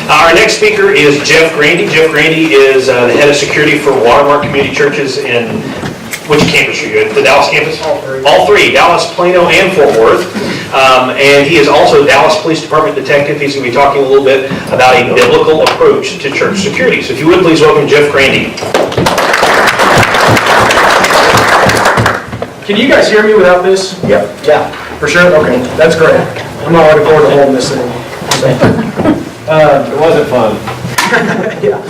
Our next speaker is Jeff Grandy. Jeff Grandy is the head of security for Watermark Community Churches in, which campus are you at? The Dallas campus? All three. All three, Dallas, Plano, and Fort Worth. And he is also Dallas Police Department detective. He's going to be talking a little bit about a biblical approach to church security. So if you would, please welcome Jeff Grandy. Can you guys hear me without this? Yep. Yeah. For sure? Okay, that's great. I'm not looking forward to holding this thing. It wasn't fun. Yeah.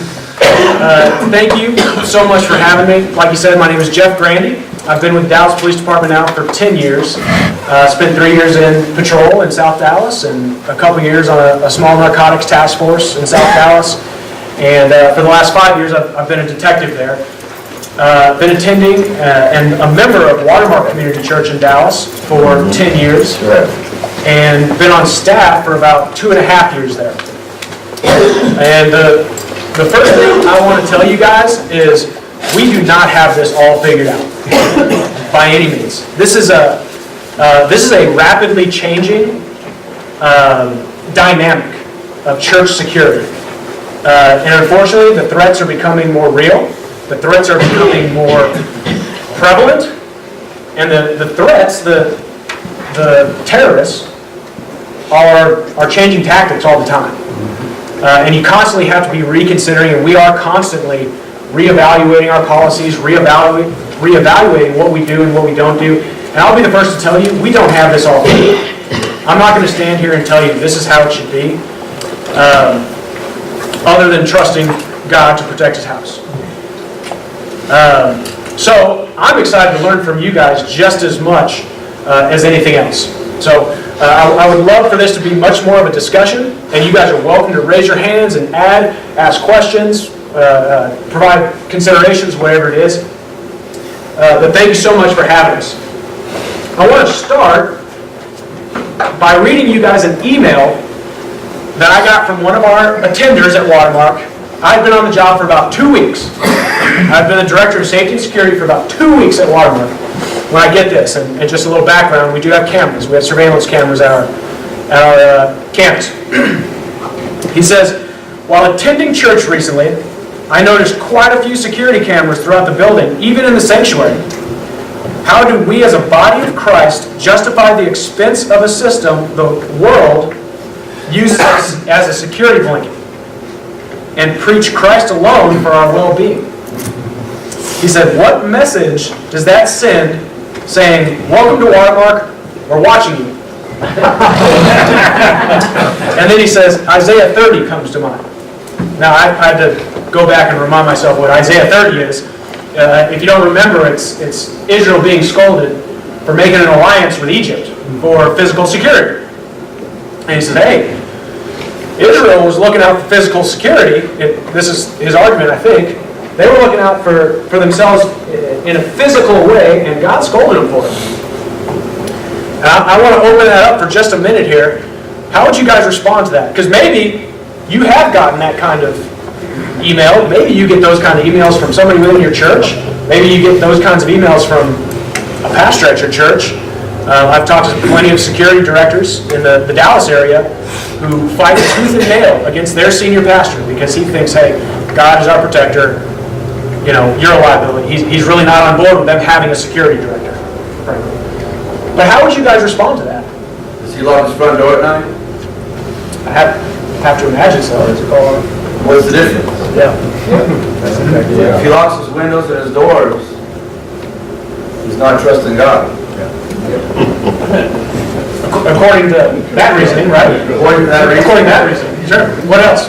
Thank you so much for having me. Like you said, my name is Jeff Grandy. I've been with the Dallas Police Department now for 10 years. Spent 3 years in patrol in South Dallas and a couple years on a small narcotics task force in South Dallas. And for the last 5 years, I've been a detective there. Been attending and a member of Watermark Community Church in Dallas for 10 years. And been on staff for about 2.5 years there. And the first thing I want to tell you guys is we do not have this all figured out by any means. This is a rapidly changing dynamic of church security. And unfortunately, the threats are becoming more real. The threats are becoming more prevalent. And the threats, the terrorists, are changing tactics all the time. And you constantly have to be reconsidering, and we are constantly reevaluating our policies, reevaluating what we do and what we don't do. And I'll be the first to tell you, we don't have this all figured out. I'm not going to stand here and tell you this is how it should be, other than trusting God to protect His house. So I'm excited to learn from you guys just as much as anything else. So I would love for this to be much more of a discussion, and you guys are welcome to raise your hands and ask questions, provide considerations, whatever it is. But thank you so much for having us. I want to start by reading you guys an email that I got from one of our attenders at Watermark. I've been on the job for about 2 weeks. I've been the director of safety and security for about 2 weeks at Watermark. When I get this, and just a little background, we do have cameras. We have surveillance cameras at our campus. He says, while attending church recently, I noticed quite a few security cameras throughout the building, even in the sanctuary. How do we as a body of Christ justify the expense of a system the world uses as a security blanket and preach Christ alone for our well-being? He said, what message does that send saying, welcome to Watermark, we're watching you? And then he says, Isaiah 30 comes to mind. Now, I had to go back and remind myself what Isaiah 30 is. If you don't remember, it's Israel being scolded for making an alliance with Egypt for physical security. And he says, hey, Israel was looking out for physical security. This is his argument, I think. They were looking out for themselves in a physical way, and God scolded them for it. And I want to open that up for just a minute here. How would you guys respond to that? Because maybe you have gotten that kind of email. Maybe you get those kind of emails from somebody within your church. Maybe you get those kinds of emails from a pastor at your church. I've talked to plenty of security directors in the Dallas area who fight tooth and nail against their senior pastor because he thinks, hey, God is our protector. You know, you're a liability. He's really not on board with them having a security director, frankly. But how would you guys respond to that? Does he lock his front door at night? I have to imagine so. What's the difference? Yeah. If he locks his windows and his doors, he's not trusting God. According to that reasoning, right? According to that reasoning. According to that reasoning. Sure. What else?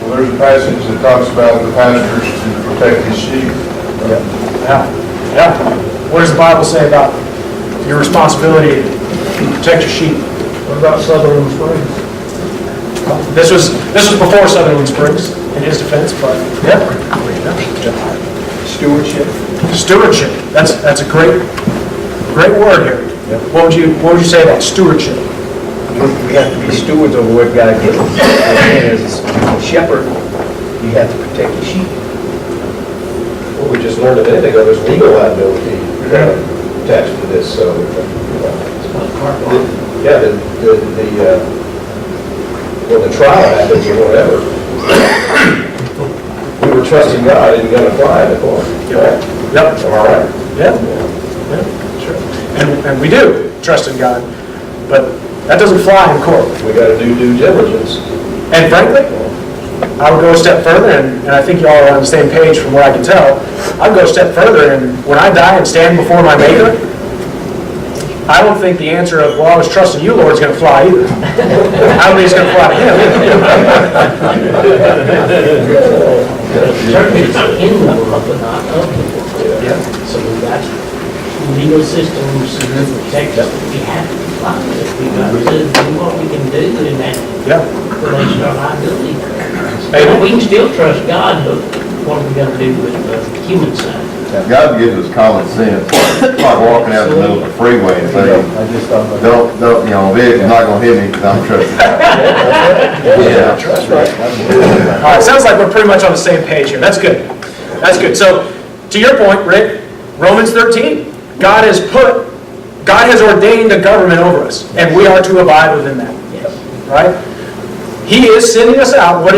Well, there's a passage that talks about the pastors to protect his sheep. Yeah. What does the Bible say about your responsibility to protect your sheep? What about Sutherland Springs? This was before Sutherland Springs, in his defense, but yeah. Stewardship. Stewardship. That's a great word here. Yep. What would you say about stewardship? We have to be stewards over what God gives us. As a shepherd, you have to protect the sheep. Well, we just learned a minute ago, there's legal liability attached to this, so. when the trial happens or whatever, we were trusting God and gonna fly in the court. Right? Yep. Am I right? Yeah, yeah, sure. And we do trust in God, but that doesn't fly in court. We gotta do due diligence. And frankly, I would go a step further, and I think y'all are on the same page from what I can tell. I'd go a step further, and when I die and stand before my Maker, I don't think the answer of, well, I was trusting you, Lord, is going to fly either. I don't think it's going to fly to him. Certainly it's in the world, but not of the world. Yeah. So we've got legal systems that protect us. We have to comply with it. We've got to do what we can do in that Yeah. relation to our liability. Amen. We can still trust God, but what are we going to do with the human side? God gives us common sense. It's like walking out in the middle of the freeway and saying, I just thought about don't, a vehicle's not gonna hit me because I'm trusting God. Yeah. That's right. All right, sounds like we're pretty much on the same page here. That's good. That's good. So, to your point, Rick, Romans 13, God has ordained a government over us, and we are to abide within that. Yes. Right? He is sending us out. What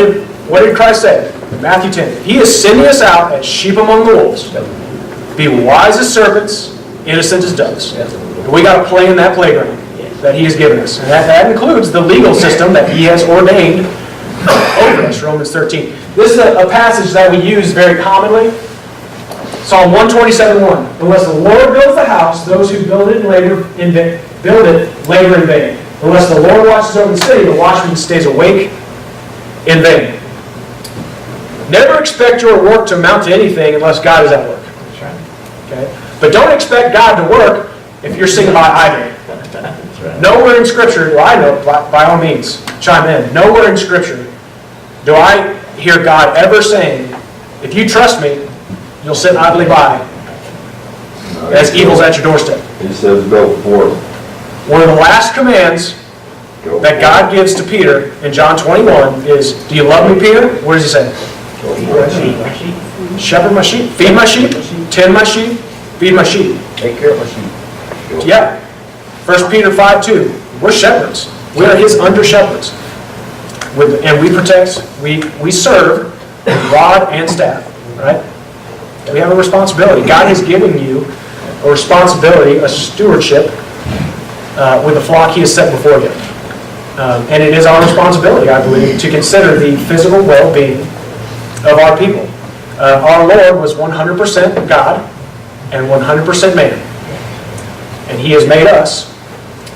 did Christ say? Matthew 10. He is sending us out as sheep among the wolves. Be wise as serpents, innocent as doves. And we got to play in that playground that He has given us. And that includes the legal system that He has ordained over us, Romans 13. This is a passage that we use very commonly. Psalm 127:1. Unless the Lord builds the house, those who build it labor in vain. Unless the Lord watches over the city, the watchman stays awake in vain. Never expect your work to amount to anything unless God is at work. That's right. Okay? But don't expect God to work if you're sitting by idle. That's right. Nowhere in Scripture, well, I know, by all means, chime in. Nowhere in Scripture do I hear God ever saying, if you trust me, you'll sit idly by as evil's at your doorstep. He says, go forth. One of the last commands that God gives to Peter in John 21 is, do you love me, Peter? What does He say? Shepherd my sheep, feed my sheep, tend my sheep, feed my sheep. Take care of my sheep. Yeah. 1 Peter 5:2. We're shepherds. We are His under shepherds. And we protect, we serve with rod and staff. Right? We have a responsibility. God has given you a responsibility, a stewardship with the flock He has set before you. And it is our responsibility, I believe, to consider the physical well-being of our people. Our Lord was 100% God and 100% man. And He has made us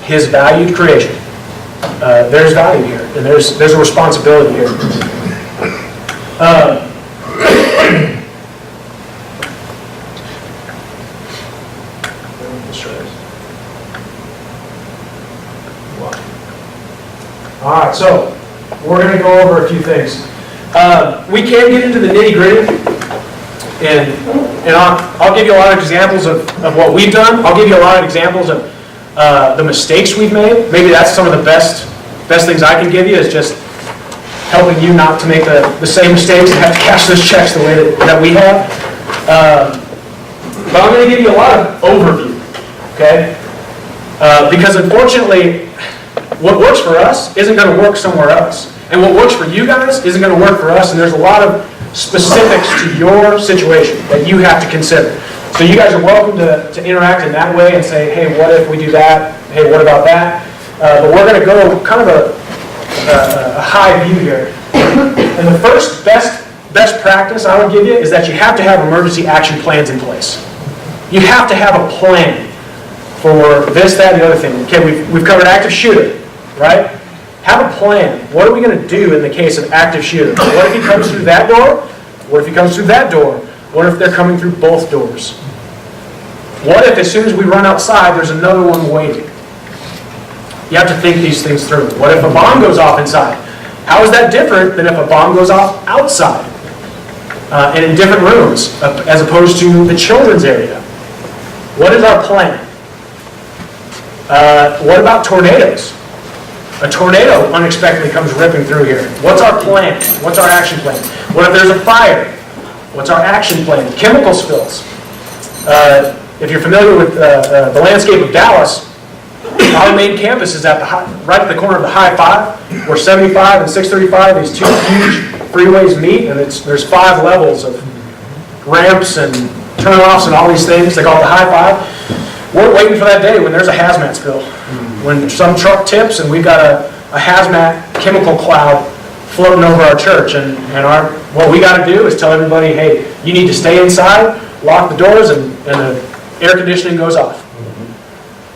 His valued creation. There's value here, and there's a responsibility here. All right, so we're going to go over a few things. We can get into the nitty-gritty, and I'll give you a lot of examples of what we've done. I'll give you a lot of examples of the mistakes we've made. Maybe that's some of the best things I can give you, is just helping you not to make the same mistakes and have to cash those checks the way that we have. But I'm going to give you a lot of overview, okay? Because unfortunately, what works for us isn't going to work somewhere else. And what works for you guys isn't going to work for us, and there's a lot of specifics to your situation that you have to consider. So you guys are welcome to interact in that way and say, hey, what if we do that? Hey, what about that? But we're going to go kind of a high view here. And the first best practice I would give you is that you have to have emergency action plans in place. You have to have a plan for this, that, and the other thing. Okay, we've covered active shooter, right? Have a plan. What are we going to do in the case of active shooter? What if he comes through that door? What if he comes through that door? What if they're coming through both doors? What if as soon as we run outside, there's another one waiting? You have to think these things through. What if a bomb goes off inside? How is that different than if a bomb goes off outside and in different rooms as opposed to the children's area? What is our plan? What about tornadoes? A tornado unexpectedly comes ripping through here. What's our plan? What's our action plan? What if there's a fire? What's our action plan? Chemical spills. If you're familiar with the landscape of Dallas, Our main campus is at right at the corner of the High Five, where 75 and 635, these two huge freeways meet, and there's 5 levels of ramps and turnoffs and all these things. They call it the High Five. We're waiting for that day when there's a hazmat spill, when some truck tips and we've got a hazmat chemical cloud floating over our church, and what we got to do is tell everybody, hey, you need to stay inside, lock the doors, and the air conditioning goes off.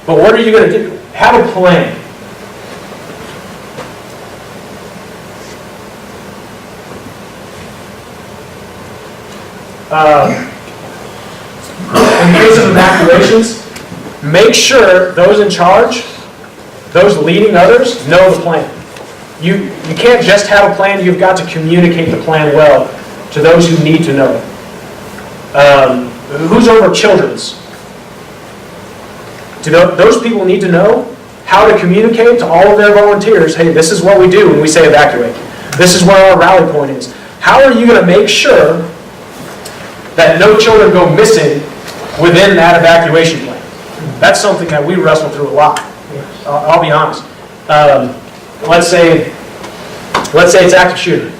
But what are you going to do? Have a plan. In case of evacuations, make sure those in charge, those leading others, know the plan. You can't just have a plan, you've got to communicate the plan well to those who need to know it. Who's over children's? Do those people need to know how to communicate to all of their volunteers, hey, this is what we do when we say evacuate. This is where our rally point is. How are you going to make sure that no children go missing within that evacuation plan? That's something that we wrestle through a lot. I'll be honest. Let's say it's active shooter,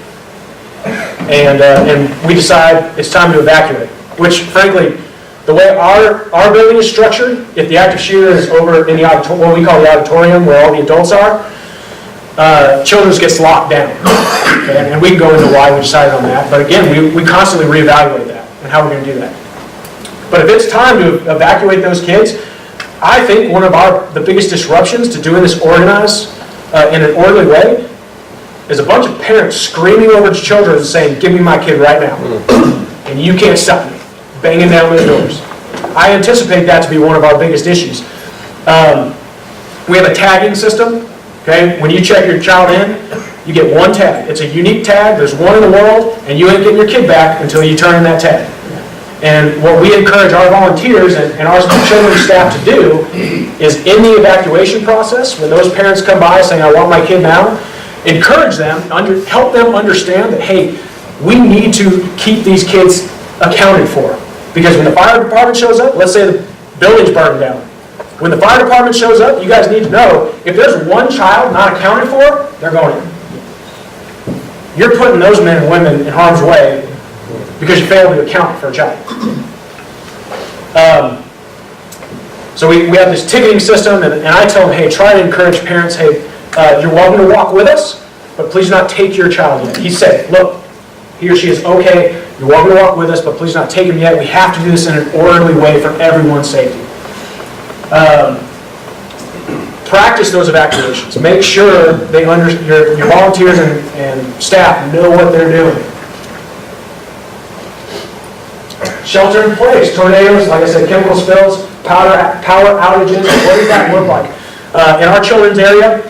and we decide it's time to evacuate. Which, frankly, the way our building is structured, if the active shooter is over in the what we call the auditorium, where all the adults are, children's gets locked down. Okay? And we can go into why we decided on that. But again, we constantly reevaluate that and how we're going to do that. But if it's time to evacuate those kids, I think one of the biggest disruptions to doing this organized in an orderly way is a bunch of parents screaming over to children and saying, give me my kid right now. And you can't stop me. Banging down those doors. I anticipate that to be one of our biggest issues. We have a tagging system. Okay, when you check your child in, you get one tag. It's a unique tag. There's one in the world, and you ain't getting your kid back until you turn in that tag. And what we encourage our volunteers and our children's staff to do is in the evacuation process, when those parents come by saying, I want my kid now, encourage them, help them understand that, hey, we need to keep these kids accounted for. Because when the fire department shows up, let's say the building's burned down. When the fire department shows up, you guys need to know, if there's one child not accounted for, they're going in. You're putting those men and women in harm's way because you failed to account for a child. So we have this ticketing system, and I tell them, hey, try to encourage parents, hey, you're welcome to walk with us, but please not take your child yet. He's safe. Look, he or she is okay. You're welcome to walk with us, but please not take him yet. We have to do this in an orderly way for everyone's safety. Practice those evacuations. Make sure your volunteers and staff know what they're doing. Shelter in place, tornadoes, like I said, chemical spills, power outages. What does that look like? In our children's area,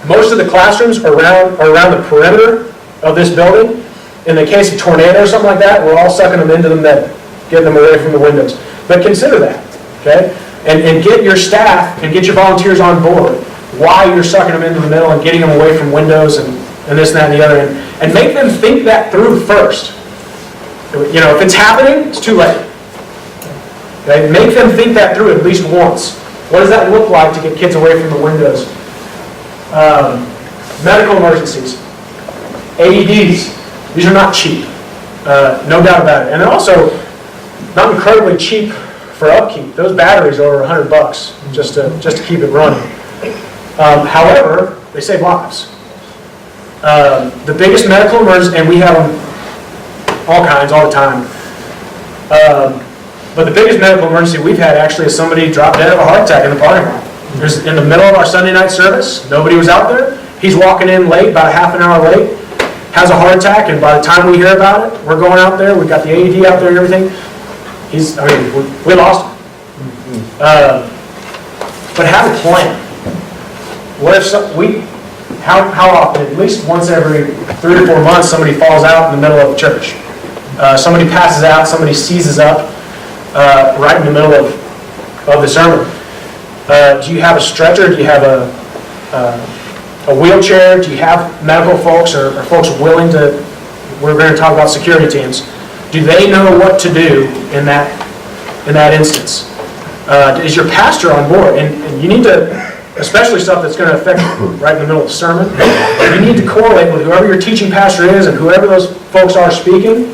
most of the classrooms are around the perimeter of this building. In the case of tornado or something like that, we're all sucking them into the middle, getting them away from the windows. But consider that, okay? And get your staff and get your volunteers on board why you're sucking them into the middle and getting them away from windows and this and that and the other. And make them think that through first. You know, if it's happening, it's too late. Okay? Make them think that through at least once. What does that look like to get kids away from the windows? Medical emergencies. AEDs. These are not cheap, no doubt about it. And they're also not incredibly cheap for upkeep. Those batteries are over $100 just to keep it running. However, they save lives. The biggest medical emergency, and we have them all kinds, all the time. But the biggest medical emergency we've had actually is somebody dropped dead of a heart attack in the parking lot. There's in the middle of our Sunday night service, nobody was out there. He's walking in late, about a half an hour late. Has a heart attack, and by the time we hear about it, we're going out there, we've got the AED out there and everything. We lost him. But have a plan. What if how often, at least once every 3 to 4 months, somebody falls out in the middle of a church. Somebody passes out, somebody seizes up right in the middle of the sermon. Do you have a stretcher? Do you have a wheelchair? Do you have medical folks or folks willing to, we're going to talk about security teams. Do they know what to do in that instance? Is your pastor on board? And you need to especially stuff that's going to affect right in the middle of the sermon, you need to correlate with whoever your teaching pastor is and whoever those folks are speaking,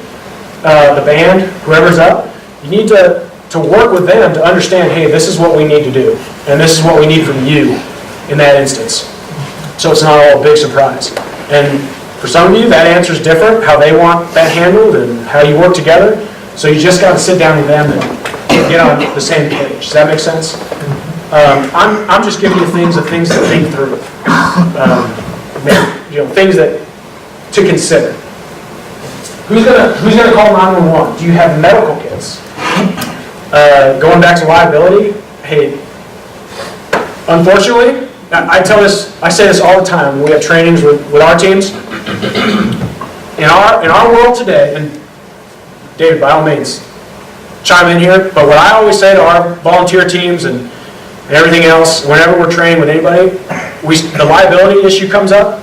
the band, whoever's up. You need to work with them to understand, hey, this is what we need to do, and this is what we need from you in that instance. So it's not all a big surprise. And for some of you, that answer is different, how they want that handled and how you work together. So you just got to sit down with them and get on the same page. Does that make sense? I'm just giving you things to think through. Things to consider. Who's gonna call 911? Do you have medical kits? Going back to liability, hey, unfortunately, I say this all the time when we have trainings with our teams. In our world today, and David, by all means, chime in here, but what I always say to our volunteer teams and everything else, whenever we're training with anybody, the liability issue comes up,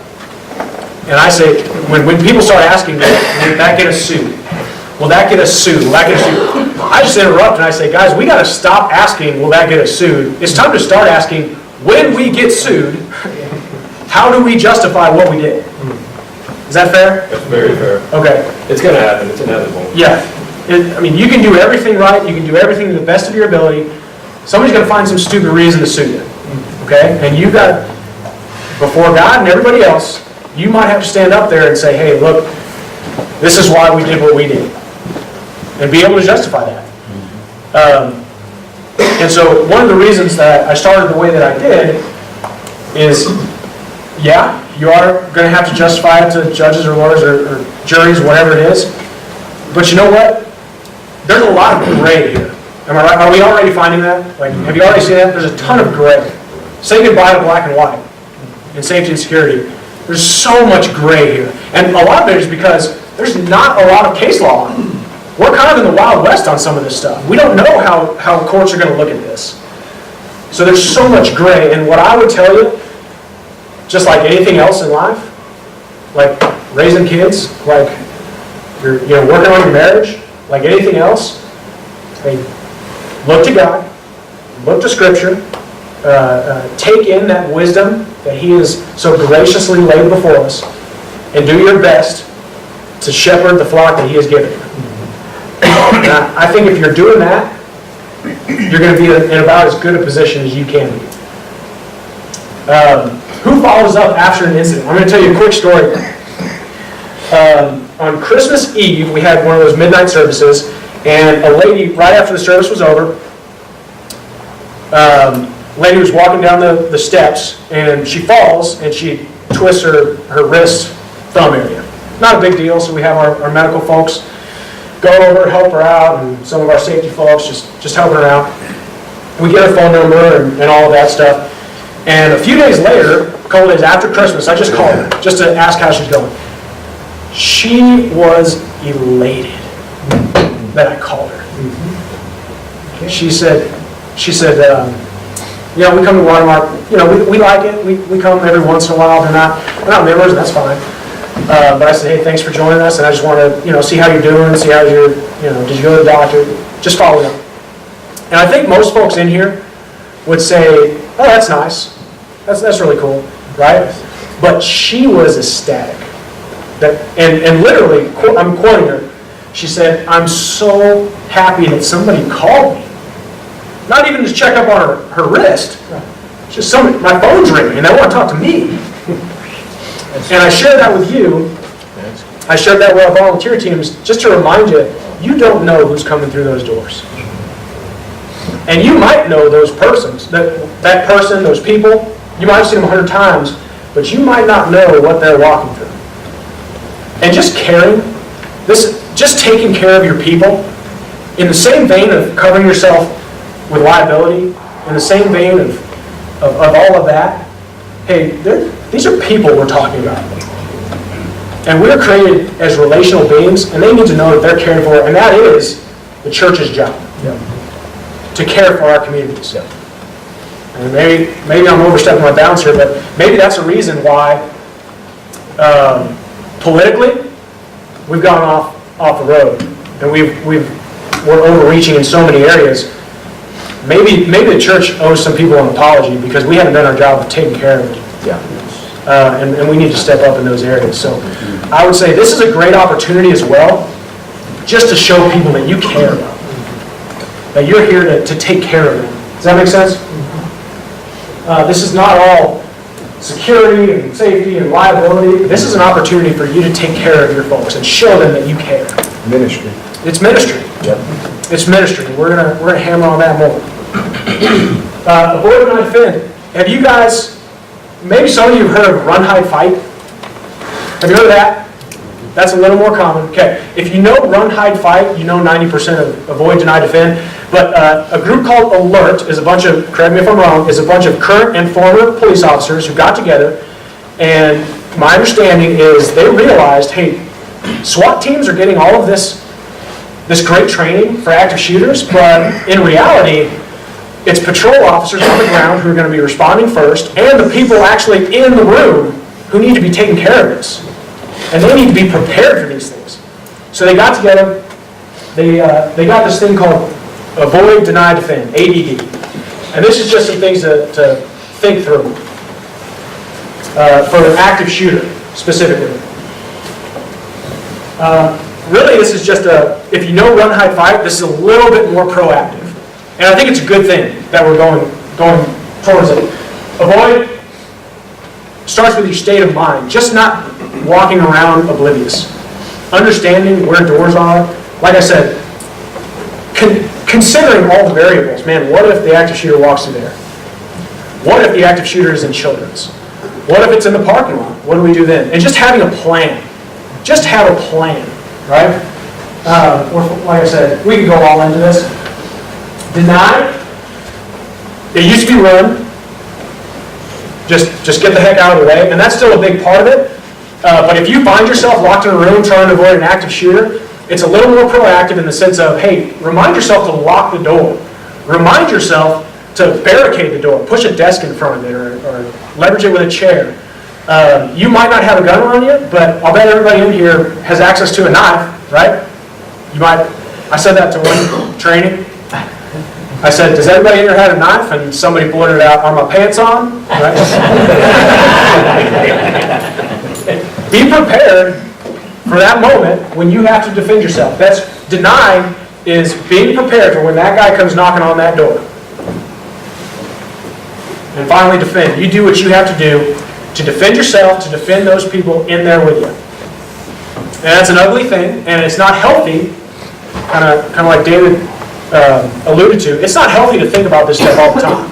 and I say, when people start asking, will that get us sued? Will that get us sued? Will that get us sued? I just interrupt and I say, guys, we got to stop asking, will that get us sued? It's time to start asking, when we get sued, how do we justify what we did? Is that fair? That's very fair. Okay. It's going to happen. It's inevitable. Yeah. You can do everything right. You can do everything to the best of your ability. Somebody's going to find some stupid reason to sue you. Okay? And you've got, before God and everybody else, you might have to stand up there and say, hey, look, this is why we did what we did. And be able to justify that. And so one of the reasons that I started the way that I did is, yeah, you are going to have to justify it to judges or lawyers or juries, whatever it is. But you know what? There's a lot of gray here. Am I right? Are we already finding that? Like, have you already seen that? There's a ton of gray. Say goodbye to black and white in safety and security. There's so much gray here. And a lot of it is because there's not a lot of case law on it. We're kind of in the Wild West on some of this stuff. We don't know how courts are going to look at this. So there's so much gray. And what I would tell you, just like anything else in life, like raising kids, like you're working on your marriage, like anything else, hey, look to God, look to Scripture, take in that wisdom that He has so graciously laid before us, and do your best to shepherd the flock that He has given you. And I think if you're doing that, you're going to be in about as good a position as you can be. Who follows up after an incident? I'm going to tell you a quick story. On Christmas Eve, we had one of those midnight services, and a lady, right after the service was over, lady was walking down the steps, and she falls, and she twists her wrist, thumb area. Not a big deal, so we have our medical folks go over, help her out, and some of our safety folks just helping her out. We get her phone number and all of that stuff. And a few days later, a couple days after Christmas, I just called her just to ask how she's going. She was elated that I called her. She said, we come to Watermark, we like it. We come every once in a while. We're not members, and that's fine. But I said, hey, thanks for joining us, and I just want to, see how you're doing, see how did you go to the doctor? Just follow up. And I think most folks in here would say, oh, that's nice. That's really cool, right? But she was ecstatic. And literally, I'm quoting her, she said, I'm so happy that somebody called me. Not even to check up on her wrist. Just my phone's ringing, and they want to talk to me. And I shared that with you. I shared that with our volunteer teams just to remind you, you don't know who's coming through those doors. And you might know those persons, that person, those people. You might have seen them 100 times, but you might not know what they're walking through. And just just taking care of your people, in the same vein of covering yourself with liability, in the same vein of all of that, hey, these are people we're talking about. And we're created as relational beings, and they need to know that they're cared for, and that is the church's job, to care for our communities. And maybe I'm overstepping my bounds here, but maybe that's a reason why politically we've gone off the road, and we're overreaching in so many areas. maybe the church owes some people an apology because we haven't done our job of taking care of it. Yeah. And we need to step up in those areas. So I would say this is a great opportunity as well, just to show people that you care about them, that you're here to take care of them. Does that make sense? This is not all security and safety and liability. This is an opportunity for you to take care of your folks and show them that you care. Ministry. It's ministry. Yep. It's ministry. We're gonna hammer on that more. Avoid and not offend. Have you guys? Maybe some of you have heard of run, hide, fight. Have you heard of that? That's a little more common. Okay. If you know run, hide, fight, you know 90% of avoid, deny, defend. But a group called Alert is a bunch of, correct me if I'm wrong, is a bunch of current and former police officers who got together, and my understanding is they realized, hey, SWAT teams are getting all of this great training for active shooters, but in reality, it's patrol officers on the ground who are going to be responding first, and the people actually in the room who need to be taking care of this. And they need to be prepared for these things. So they got together, they got this thing called Avoid, Deny, Defend, ADD. And this is just some things to think through for an active shooter, specifically. Really, this is just if you know run, hide, fight, this is a little bit more proactive. And I think it's a good thing that we're going towards it. Avoid starts with your state of mind, just not walking around oblivious. Understanding where doors are. Like I said, considering all the variables. Man, what if the active shooter walks through there? What if the active shooter is in Children's? What if it's in the parking lot? What do we do then? And just having a plan. Just have a plan, right? Like I said, we can go all into this. Deny. It used to be run. Just get the heck out of the way. And that's still a big part of it. But if you find yourself locked in a room trying to avoid an active shooter, it's a little more proactive in the sense of, hey, remind yourself to lock the door. Remind yourself to barricade the door. Push a desk in front of it or leverage it with a chair. You might not have a gun on you, but I'll bet everybody in here has access to a knife, right? You might. I said that to one training. I said, does everybody in here have a knife? And somebody blurted out, are my pants on? Right? Be prepared for that moment when you have to defend yourself. That's deny is being prepared for when that guy comes knocking on that door. And finally, defend. You do what you have to do to defend yourself, to defend those people in there with you. And that's an ugly thing, and it's not healthy, kind of like David alluded to. It's not healthy to think about this stuff all the time.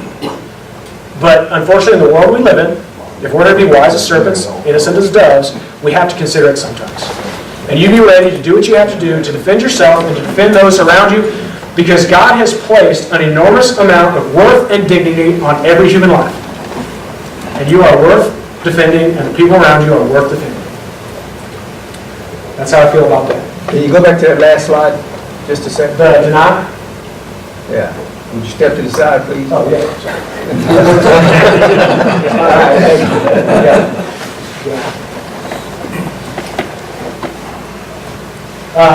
But unfortunately, in the world we live in, if we're going to be wise as serpents, innocent as doves, we have to consider it sometimes. And you be ready to do what you have to do to defend yourself and to defend those around you, because God has placed an enormous amount of worth and dignity on every human life. And you are worth defending, and the people around you are worth defending. That's how I feel about that. Can you go back to that last slide just a second? The deny? Yeah. Would you step to the side, please? Oh, yeah.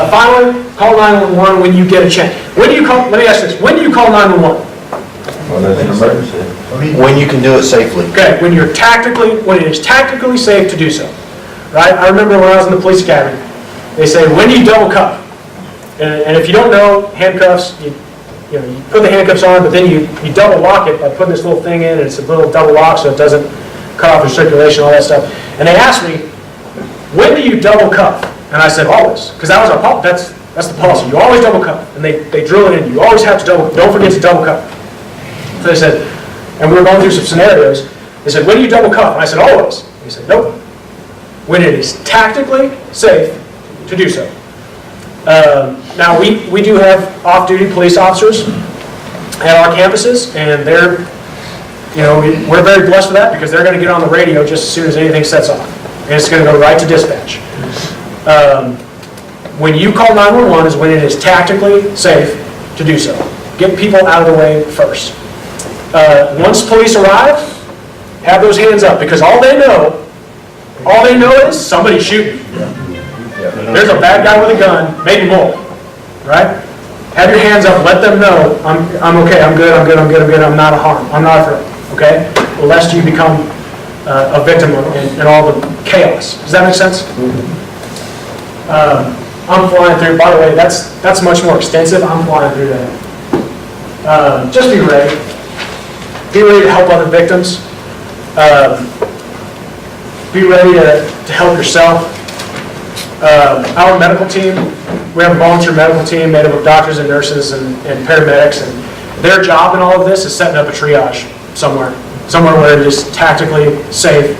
Finally, call 911 when you get a chance. When do you call? Let me ask this. When do you call 911? Well, that's an emergency. When you can do it safely. Okay, when it is tactically safe to do so. Right? I remember when I was in the police academy, they say, when do you double cuff? And if you don't know handcuffs, you put the handcuffs on, but then you double lock it by putting this little thing in, and it's a little double lock so it doesn't cut off your circulation, all that stuff. And they asked me, when do you double cuff? And I said, always, because that was our policy. That's the policy. You always double cuff, and they drill it in. You always have to don't forget to double cuff. So they said, and we were going through some scenarios. They said, when do you double cuff? And I said, always. He said, nope. When it is tactically safe to do so. Now, we do have off-duty police officers at our campuses, and we're very blessed with that because they're going to get on the radio just as soon as anything sets off. And it's going to go right to dispatch. When you call 911 is when it is tactically safe to do so. Get people out of the way first. Once police arrive, have those hands up, because all they know is somebody's shooting. There's a bad guy with a gun, maybe more, right? Have your hands up, let them know, I'm okay, I'm good, I'm not a harm, I'm not a threat, okay? Lest you become a victim in all the chaos. Does that make sense? I'm flying through, by the way, that's much more extensive, I'm flying through that. Just be ready. Be ready to help other victims. Be ready to help yourself. Our medical team, we have a volunteer medical team made up of doctors and nurses and paramedics, and their job in all of this is setting up a triage somewhere where it is tactically safe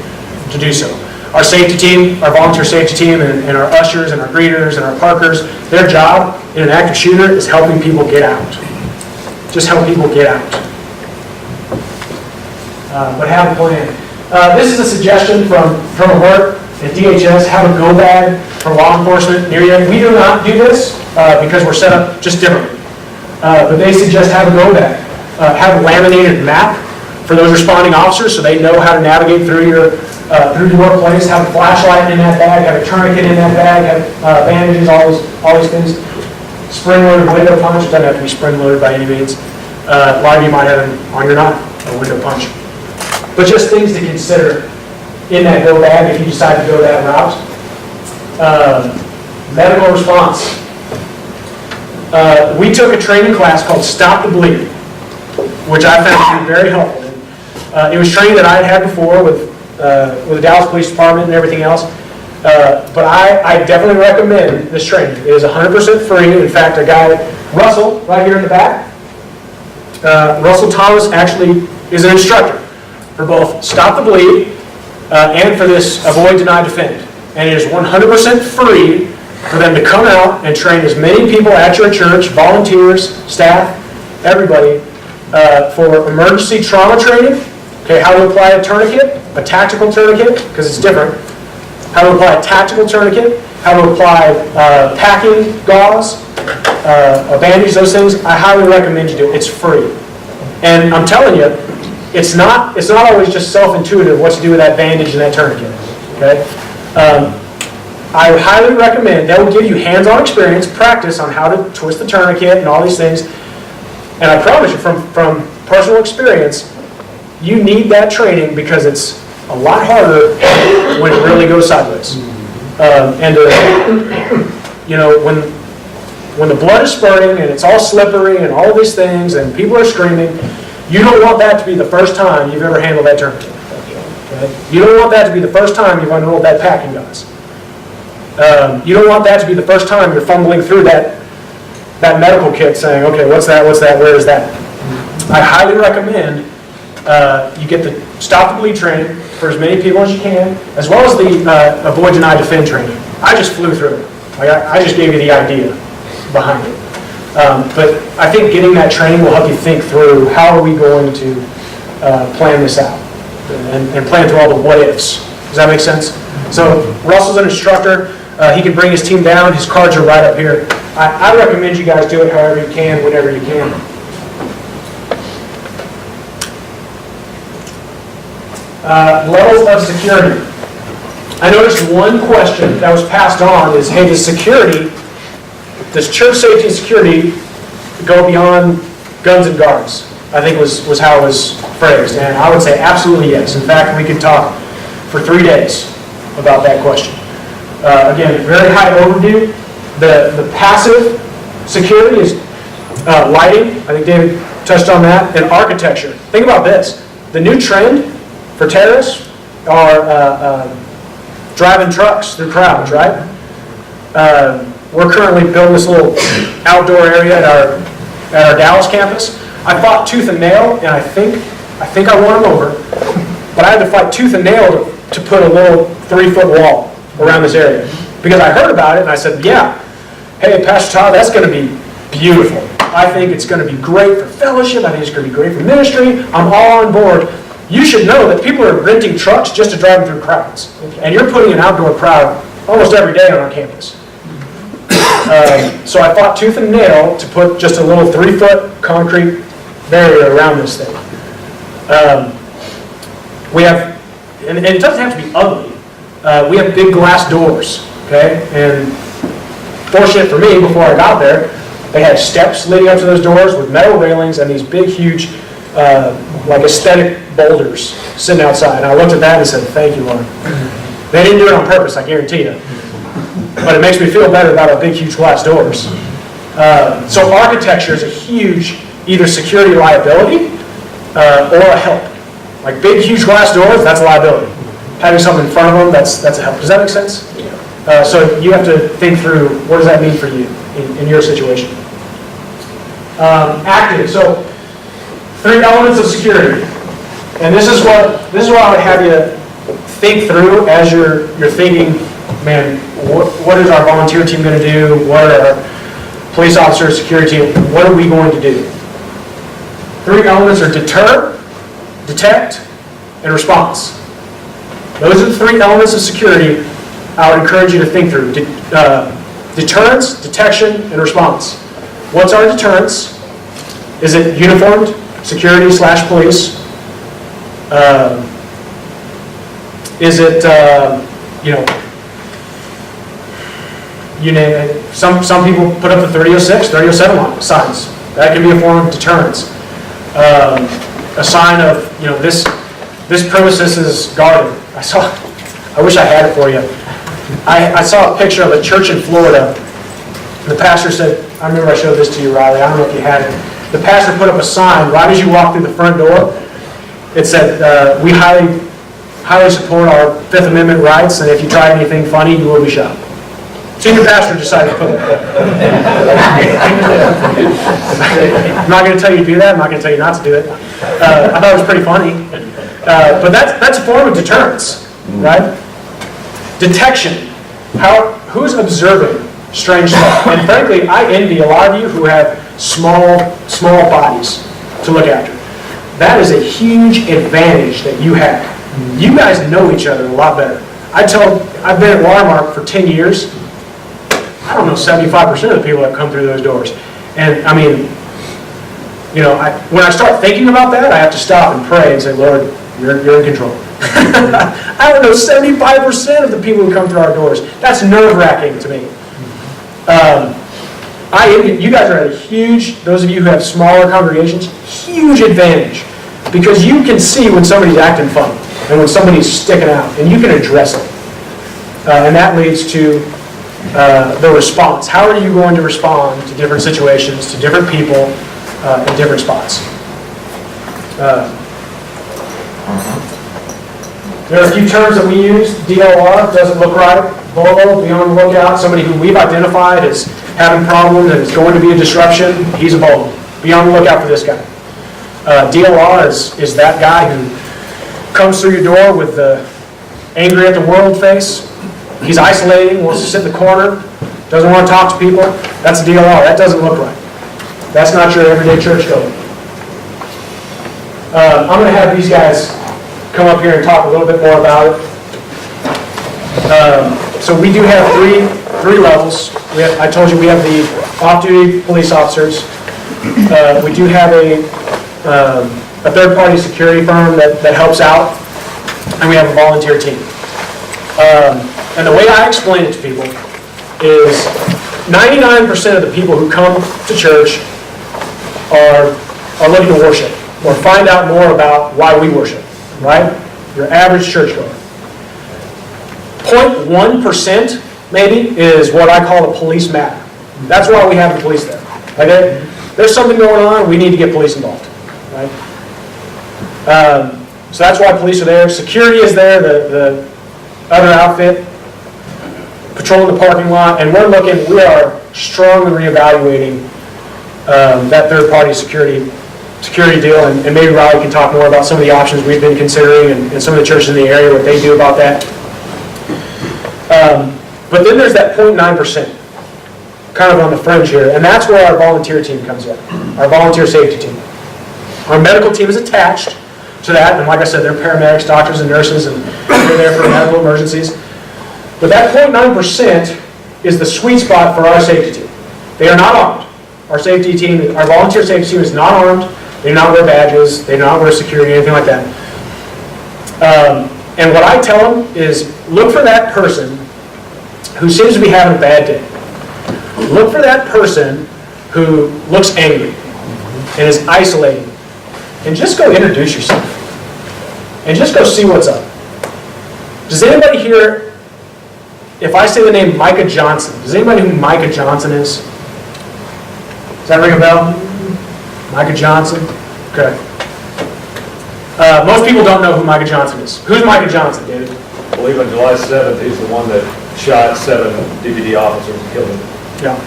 to do so. Our safety team, our volunteer safety team, and our ushers and our greeters and our parkers, their job in an active shooter is helping people get out. Just help people get out. But have a plan. This is a suggestion from alert at DHS, have a go bag for law enforcement near you. We do not do this because we're set up just differently. But they suggest have a go bag. Have a laminated map for those responding officers so they know how to navigate through your workplace. Have a flashlight in that bag, have a tourniquet in that bag, have bandages, all these things. Spring-loaded window punch, doesn't have to be spring-loaded by any means. A lot of you might have them on your knot, a window punch. But just things to consider in that go bag if you decide to go that route. Medical response. We took a training class called Stop the Bleed, which I found to be very helpful. It was training that I had had before with the Dallas Police Department and everything else. But I definitely recommend this training. It is 100% free. In fact, a guy, Russell, right here in the back, Russell Thomas actually is an instructor for both Stop the Bleed and for this Avoid, Deny, Defend. And it is 100% free for them to come out and train as many people at your church, volunteers, staff, everybody, for emergency trauma training. Okay, how to apply a tourniquet, a tactical tourniquet, because it's different. How to apply a tactical tourniquet, how to apply packing gauze, a bandage, those things. I highly recommend you do it. It's free. And I'm telling you, it's not always just self-intuitive what to do with that bandage and that tourniquet. Okay? I would highly recommend, that will give you hands-on experience, practice on how to twist the tourniquet and all these things. And I promise you from personal experience, you need that training because it's a lot harder when it really goes sideways. When the blood is spurting and it's all slippery and all these things and people are screaming, you don't want that to be the first time you've ever handled that tourniquet. Okay? You don't want that to be the first time you've unrolled that packing gauze. You don't want that to be the first time you're fumbling through that medical kit saying, okay, what's that, where is that? I highly recommend you get the Stop the Bleed training for as many people as you can, as well as the Avoid, Deny, Defend training. I just flew through it. I just gave you the idea behind it. But I think getting that training will help you think through how are we going to plan this out and plan through all the what-ifs. Does that make sense? So Russell's an instructor. He can bring his team down. His cards are right up here. I recommend you guys do it however you can, whenever you can. Levels of security. I noticed one question that was passed on is, hey, does church safety and security go beyond guns and guards? I think was how it was phrased. And I would say absolutely yes. In fact, we could talk for 3 days about that question. Again, very high overview. The passive security is lighting. I think David touched on that. And architecture. Think about this. The new trend for terrorists are driving trucks through crowds, right? We're currently building this little outdoor area at our Dallas campus. I fought tooth and nail, and I think I won them over. But I had to fight tooth and nail to put a little 3-foot wall around this area. Because I heard about it, and I said, yeah, hey, Pastor Todd, that's going to be beautiful. I think it's going to be great for fellowship. I think it's going to be great for ministry. I'm all on board. You should know that people are renting trucks just to drive through crowds. And you're putting an outdoor crowd almost every day on our campus. So I fought tooth and nail to put just a little 3-foot concrete barrier around this thing. We have, and it doesn't have to be ugly, we have big glass doors, okay? And fortunate for me, before I got there, They had steps leading up to those doors with metal railings and these big, huge, like aesthetic boulders sitting outside. And I looked at that and said, thank you, Lord. They didn't do it on purpose, I guarantee you. But it makes me feel better about our big, huge glass doors. So architecture is a huge either security liability or a help. Like big, huge glass doors, that's a liability. Having something in front of them, that's a help. Does that make sense? So you have to think through, what does that mean for you in your situation? Active. So 3 elements of security. And this is what I would have you think through as you're thinking, man, what is our volunteer team going to do? What are our police officers, security team, what are we going to do? 3 elements are deter, detect, and response. Those are the 3 elements of security I would encourage you to think through. Deterrence, detection, and response. What's our deterrence? Is it uniformed security / police? Is it, some people put up the 3006, 3007 signs. That can be a form of deterrence. A sign of, this premises is guarded. I wish I had it for you. I saw a picture of a church in Florida. The pastor said, I remember I showed this to you, Riley, I don't know if you had it. The pastor put up a sign right as you walk through the front door. It said, we highly support our Fifth Amendment rights, and if you try anything funny, you will be shot. Senior pastor decided to put it there. I'm not going to tell you to do that. I'm not going to tell you not to do it. I thought it was pretty funny. But that's a form of deterrence, right? Detection. Who's observing strange stuff? And frankly, I envy a lot of you who have small bodies to look after. That is a huge advantage that you have. You guys know each other a lot better. I've been at Watermark for 10 years. I don't know 75% of the people that come through those doors. And I mean, when I start thinking about that, I have to stop and pray and say, Lord, you're in control. I don't know 75% of the people who come through our doors. That's nerve-wracking to me. You guys are at a huge, those of you who have smaller congregations, huge advantage. Because you can see when somebody's acting funny and when somebody's sticking out, and you can address it. And that leads to the response. How are you going to respond to different situations, to different people, in different spots? There are a few terms that we use. DLR, doesn't look right. Bolo, be on the lookout. Somebody who we've identified as having problems and is going to be a disruption, he's a bolo. Be on the lookout for this guy. DLR is that guy who comes through your door with the angry at the world face. He's isolating, wants to sit in the corner, doesn't want to talk to people. That's a DLR. That doesn't look right. That's not your everyday churchgoer. I'm going to have these guys come up here and talk a little bit more about it. So we do have three levels. I told you we have the off-duty police officers. We do have a third-party security firm that helps out, and we have a volunteer team. And the way I explain it to people is 99% of the people who come to church are looking to worship or find out more about why we worship, right? Your average churchgoer. 0.1% maybe is what I call a police matter. That's why we have the police there. Okay? There's something going on, we need to get police involved. Right? So that's why police are there. Security is there, the other outfit, patrolling the parking lot, and we are strongly reevaluating that third-party security deal, and maybe Riley can talk more about some of the options we've been considering and some of the churches in the area, what they do about that. But then there's that 0.9%, kind of on the fringe here, and that's where our volunteer team comes in, our volunteer safety team. Our medical team is attached to that, and like I said, they're paramedics, doctors, and nurses, and they're there for medical emergencies. But that 0.9% is the sweet spot for our safety team. They are not armed. Our safety team, our volunteer safety team is not armed. They do not wear badges. They do not wear security, anything like that. And what I tell them is, look for that person who seems to be having a bad day. Look for that person who looks angry and is isolating, and just go introduce yourself. And just go see what's up. Does anybody here, if I say the name Micah Johnson, does anybody know who Micah Johnson is? Does that ring a bell? Micah Johnson? Okay. Most people don't know who Micah Johnson is. Who's Micah Johnson, David? I believe on July 7th, he's the one that shot 7 DVD officers and killed them. Yeah.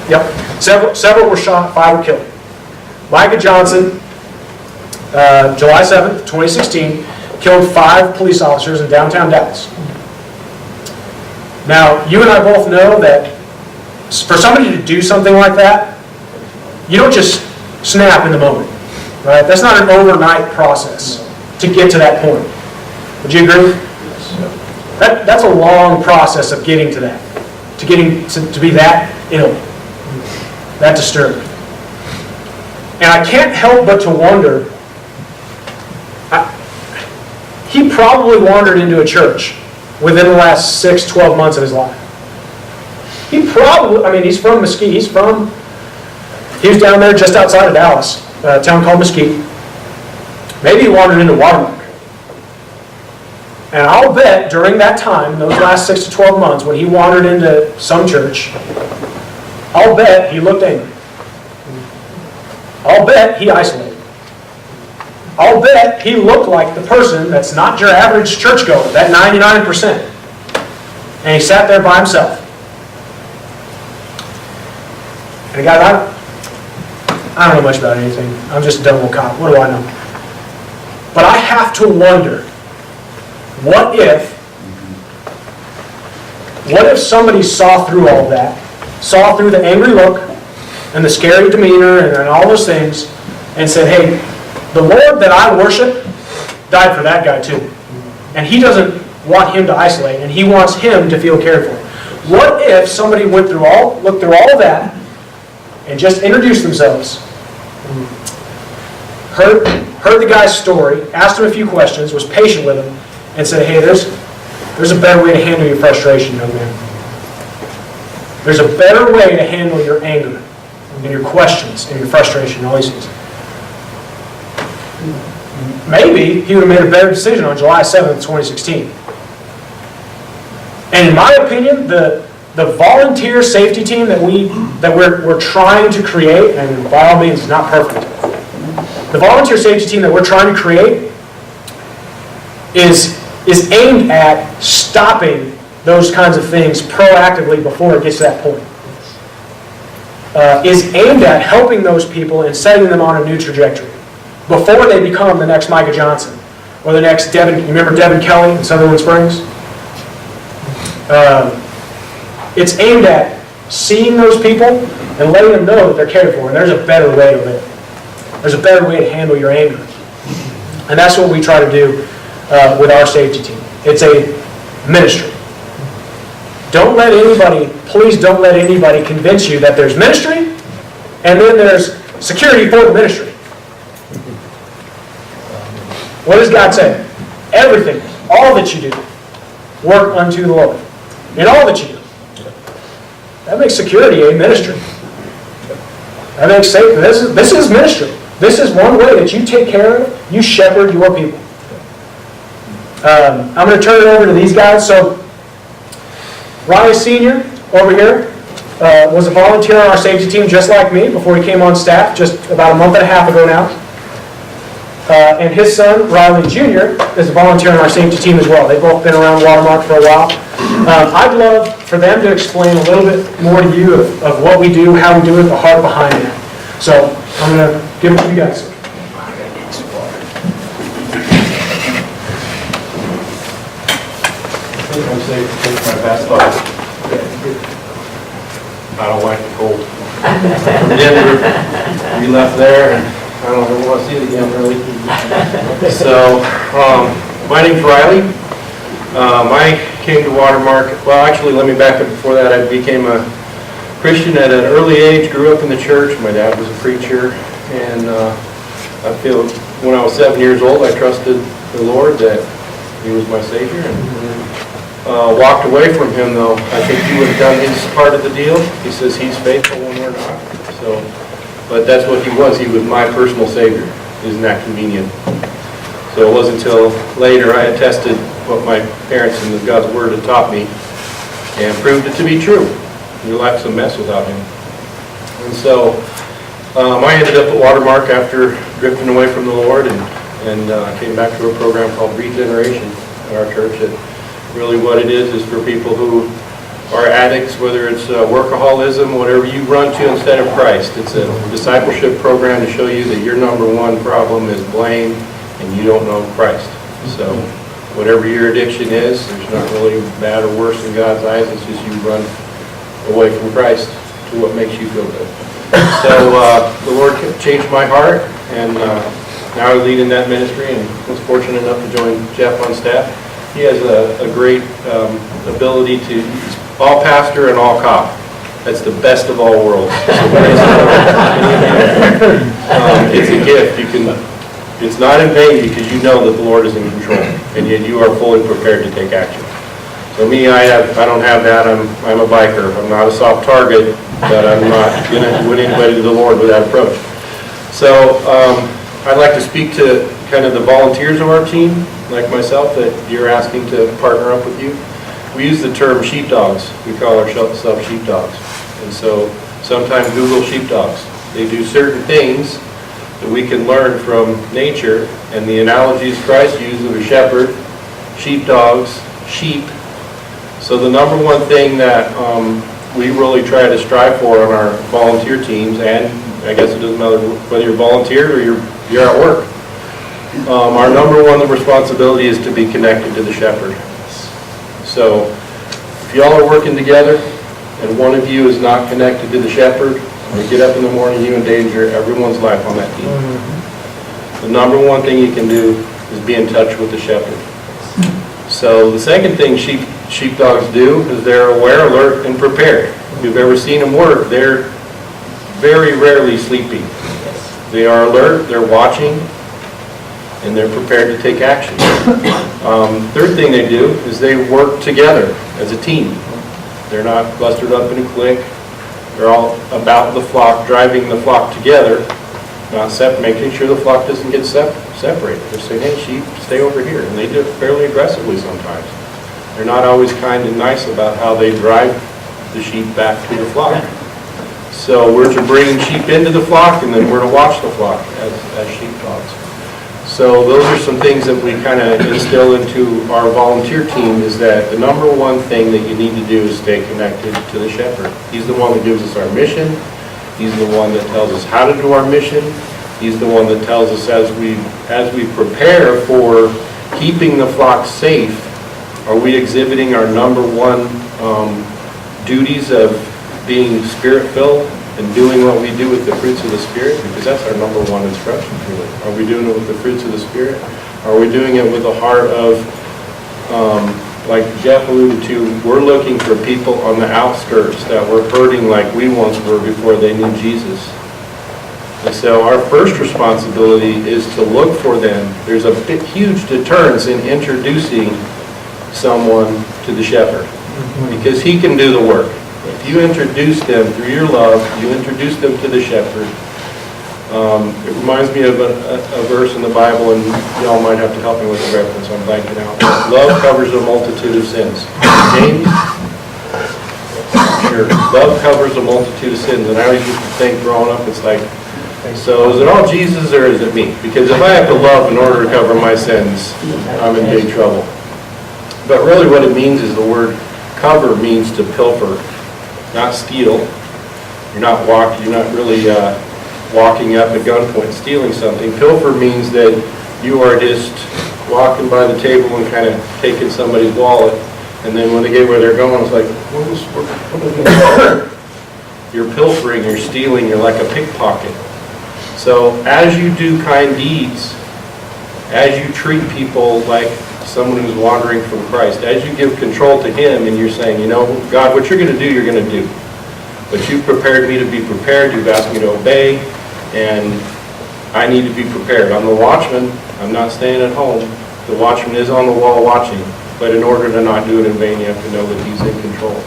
Yep. Several were shot, 5 were killed. Micah Johnson, July 7th, 2016, killed 5 police officers in downtown Dallas. Now, you and I both know that for somebody to do something like that, you don't just snap in the moment, right? That's not an overnight process to get to that point. Would you agree? That's a long process of getting to that, to be that ill, that disturbed. And I can't help but to wonder, he probably wandered into a church within the last 6-12 months of his life. He probably, he's from Mesquite. He was down there just outside of Dallas, a town called Mesquite. Maybe he wandered into Watermark. And I'll bet during that time, those last 6 to 12 months, when he wandered into some church, I'll bet he looked angry. I'll bet he isolated. I'll bet he looked like the person that's not your average churchgoer, that 99%. And he sat there by himself. And guys, I don't know much about anything. I'm just a dumb little cop. What do I know? But I have to wonder, what if somebody saw through all that, saw through the angry look and the scary demeanor and all those things, and said, hey, the Lord that I worship died for that guy too. And he doesn't want him to isolate, and he wants him to feel cared for. What if somebody looked through all of that, and just introduced themselves, heard the guy's story, asked him a few questions, was patient with him, and said, hey, there's a better way to handle your frustration, young man. There's a better way to handle your anger, and your questions, and your frustration, and all these things. Maybe he would have made a better decision on July 7th, 2016. And in my opinion, the volunteer safety team that we're trying to create, and by all means, it's not perfect. The volunteer safety team that we're trying to create is aimed at stopping those kinds of things proactively before it gets to that point. Is aimed at helping those people and setting them on a new trajectory before they become the next Micah Johnson or the next Devin. You remember Devin Kelly in Sutherland Springs? It's aimed at seeing those people and letting them know that they're cared for, and there's a better way to live. There's a better way to handle your anger. And that's what we try to do with our safety team. It's a ministry. Please don't let anybody convince you that there's ministry and then there's security for the ministry. What does God say? Everything, all that you do, work unto the Lord. In all that you do. That makes security a ministry. That makes safety. This is ministry. This is one way that you take care of, you shepherd your people. I'm going to turn it over to these guys. So, Ronnie Sr. over here was a volunteer on our safety team just like me before he came on staff just about a month and a half ago now. And his son, Riley Jr., is a volunteer on our safety team as well. They've both been around Watermark for a while. I'd love for them to explain a little bit more to you of what we do, how we do it, the heart behind it. So I'm going to give it to you guys. I'm safe to take my vest off. I don't like the cold. From Denver, we left there, and I don't ever want to see it again, really. So, my name's Riley. I came to Watermark. Well, actually, let me back up before that. I became a Christian at an early age, grew up in the church. My dad was a preacher, and I feel when I was 7 years old, I trusted the Lord that He was my Savior. And walked away from him, though, I think he would have done his part of the deal. He says he's faithful when we're not. So, but that's what he was. He was my personal savior. Isn't that convenient? So it wasn't until later I attested what my parents and God's Word had taught me and proved it to be true. Your life's a mess without him. And so I ended up at Watermark after drifting away from the Lord and came back to a program called Regeneration at our church. And really what it is for people who are addicts, whether it's workaholism, whatever you run to instead of Christ. It's a discipleship program to show you that your number one problem is blame and you don't know Christ. So whatever your addiction is, there's not really bad or worse in God's eyes. It's just you run away from Christ to what makes you feel good. So the Lord changed my heart, and now I lead in that ministry and was fortunate enough to join Jeff on staff. He has a great ability to, all pastor and all cop. That's the best of all worlds. So praise the Lord. It's a gift. It's not in vain because you know that the Lord is in control, and yet you are fully prepared to take action. So me, I don't have that. I'm a biker. I'm not a soft target, but I'm not going to win anybody to the Lord with that approach. So I'd like to speak to kind of the volunteers of our team, like myself, that you're asking to partner up with you. We use the term sheepdogs. We call ourselves sheepdogs. And so sometimes Google sheepdogs. They do certain things that we can learn from nature, and the analogies Christ used of a shepherd, sheepdogs, sheep. So the number one thing that we really try to strive for on our volunteer teams, and I guess it doesn't matter whether you're volunteer or you're at work, our number one responsibility is to be connected to the shepherd. So if y'all are working together and one of you is not connected to the shepherd, or you get up in the morning, you endanger everyone's life on that team. The number one thing you can do is be in touch with the shepherd. So the second thing sheepdogs do is they're aware, alert, and prepared. If you've ever seen them work, they're very rarely sleeping. They are alert, they're watching, and they're prepared to take action. Third thing they do is they work together as a team. They're not clustered up in a clique. They're all about the flock, driving the flock together, not making sure the flock doesn't get separated. They're saying, hey, sheep, stay over here. And they do it fairly aggressively sometimes. They're not always kind and nice about how they drive the sheep back to the flock. So we're to bring sheep into the flock, and then we're to watch the flock as sheepdogs. So those are some things that we kind of instill into our volunteer team, is that the number one thing that you need to do is stay connected to the shepherd. He's the one that gives us our mission. He's the one that tells us how to do our mission. He's the one that tells us as we prepare for keeping the flock safe, are we exhibiting our number one duties of being spirit-filled and doing what we do with the fruits of the Spirit? Because that's our number one instruction, really. Are we doing it with the fruits of the Spirit? Are we doing it with a heart of, like Jeff alluded to, we're looking for people on the outskirts that were hurting like we once were before they knew Jesus. And so our first responsibility is to look for them. There's a huge deterrence in introducing someone to the shepherd, because he can do the work. If you introduce them through your love, you introduce them to the shepherd. It reminds me of a verse in the Bible, and y'all might have to help me with the reference, I'm blanking out. Love covers a multitude of sins. James? Sure. Love covers a multitude of sins. And I always used to think growing up, it's like, so is it all Jesus or is it me? Because if I have to love in order to cover my sins, I'm in big trouble. But really what it means is the word cover means to pilfer, not steal. You're not really walking up at gunpoint stealing something. Pilfer means that you are just walking by the table and kind of taking somebody's wallet, and then when they get where they're going, it's like, what is you're pilfering, you're stealing, you're like a pickpocket. So as you do kind deeds, as you treat people like someone who's wandering from Christ, as you give control to Him and you're saying, you know, God, what you're going to do, you're going to do. But you've prepared me to be prepared, you've asked me to obey, and I need to be prepared. I'm the watchman, I'm not staying at home. The watchman is on the wall watching. But in order to not do it in vain, you have to know that He's in control.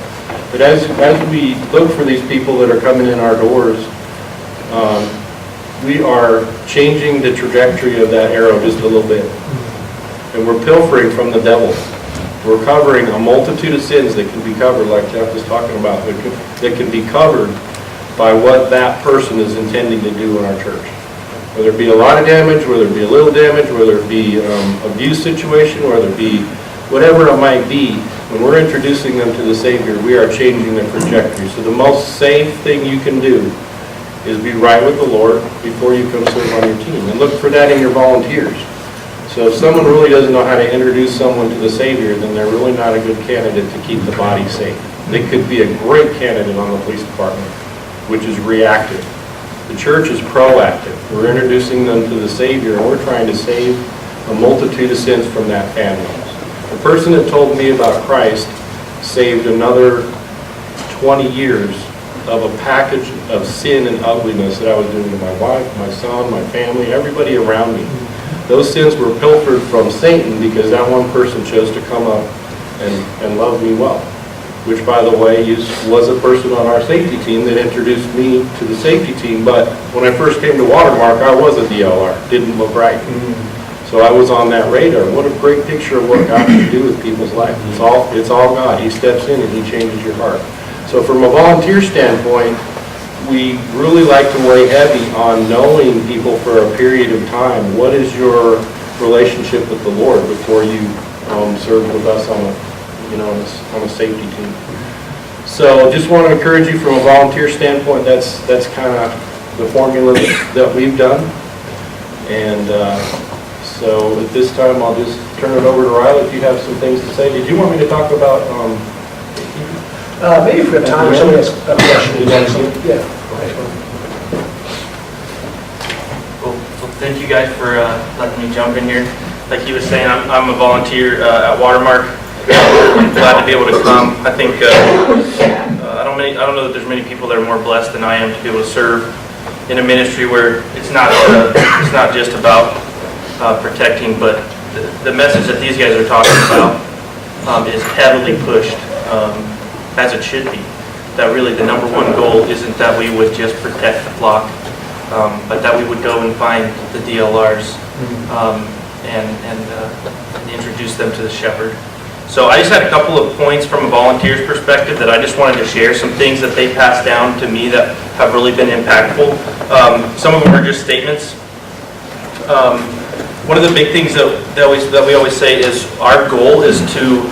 But as we look for these people that are coming in our doors, we are changing the trajectory of that arrow just a little bit. And we're pilfering from the devil. We're covering a multitude of sins that can be covered, like Jeff was talking about, that can be covered by what that person is intending to do in our church. Whether it be a lot of damage, whether it be a little damage, whether it be abuse situation, whether it be whatever it might be, when we're introducing them to the Savior, we are changing their trajectory. So the most safe thing you can do is be right with the Lord before you come serve on your team. And look for that in your volunteers. So if someone really doesn't know how to introduce someone to the Savior, then they're really not a good candidate to keep the body safe. They could be a great candidate on the police department, which is reactive. The church is proactive. We're introducing them to the Savior, and we're trying to save a multitude of sins from that family. The person that told me about Christ saved another 20 years of a package of sin and ugliness that I was doing to my wife, my son, my family, everybody around me. Those sins were pilfered from Satan because that one person chose to come up and love me well. Which, by the way, was a person on our safety team that introduced me to the safety team. But when I first came to Watermark, I was a DLR. Didn't look right. So I was on that radar. What a great picture of what God can do with people's life. It's all God. He steps in and He changes your heart. So from a volunteer standpoint, we really like to weigh heavy on knowing people for a period of time. What is your relationship with the Lord before you serve with us on a safety team? So just want to encourage you from a volunteer standpoint. That's kind of the formula that we've done. And so at this time, I'll just turn it over to Riley if you have some things to say. Did you want me to talk about? Maybe if we have time, somebody has a question. Yeah. Well, thank you guys for letting me jump in here. Like he was saying, I'm a volunteer at Watermark. I'm glad to be able to come. I think I don't know that there's many people that are more blessed than I am to be able to serve in a ministry where it's not just about protecting, but the message that these guys are talking about is heavily pushed, as it should be. That really the number one goal isn't that we would just protect the flock, but that we would go and find the DLRs and introduce them to the shepherd. So I just had a couple of points from a volunteer's perspective that I just wanted to share, some things that they passed down to me that have really been impactful. Some of them are just statements. One of the big things that we always say is our goal is to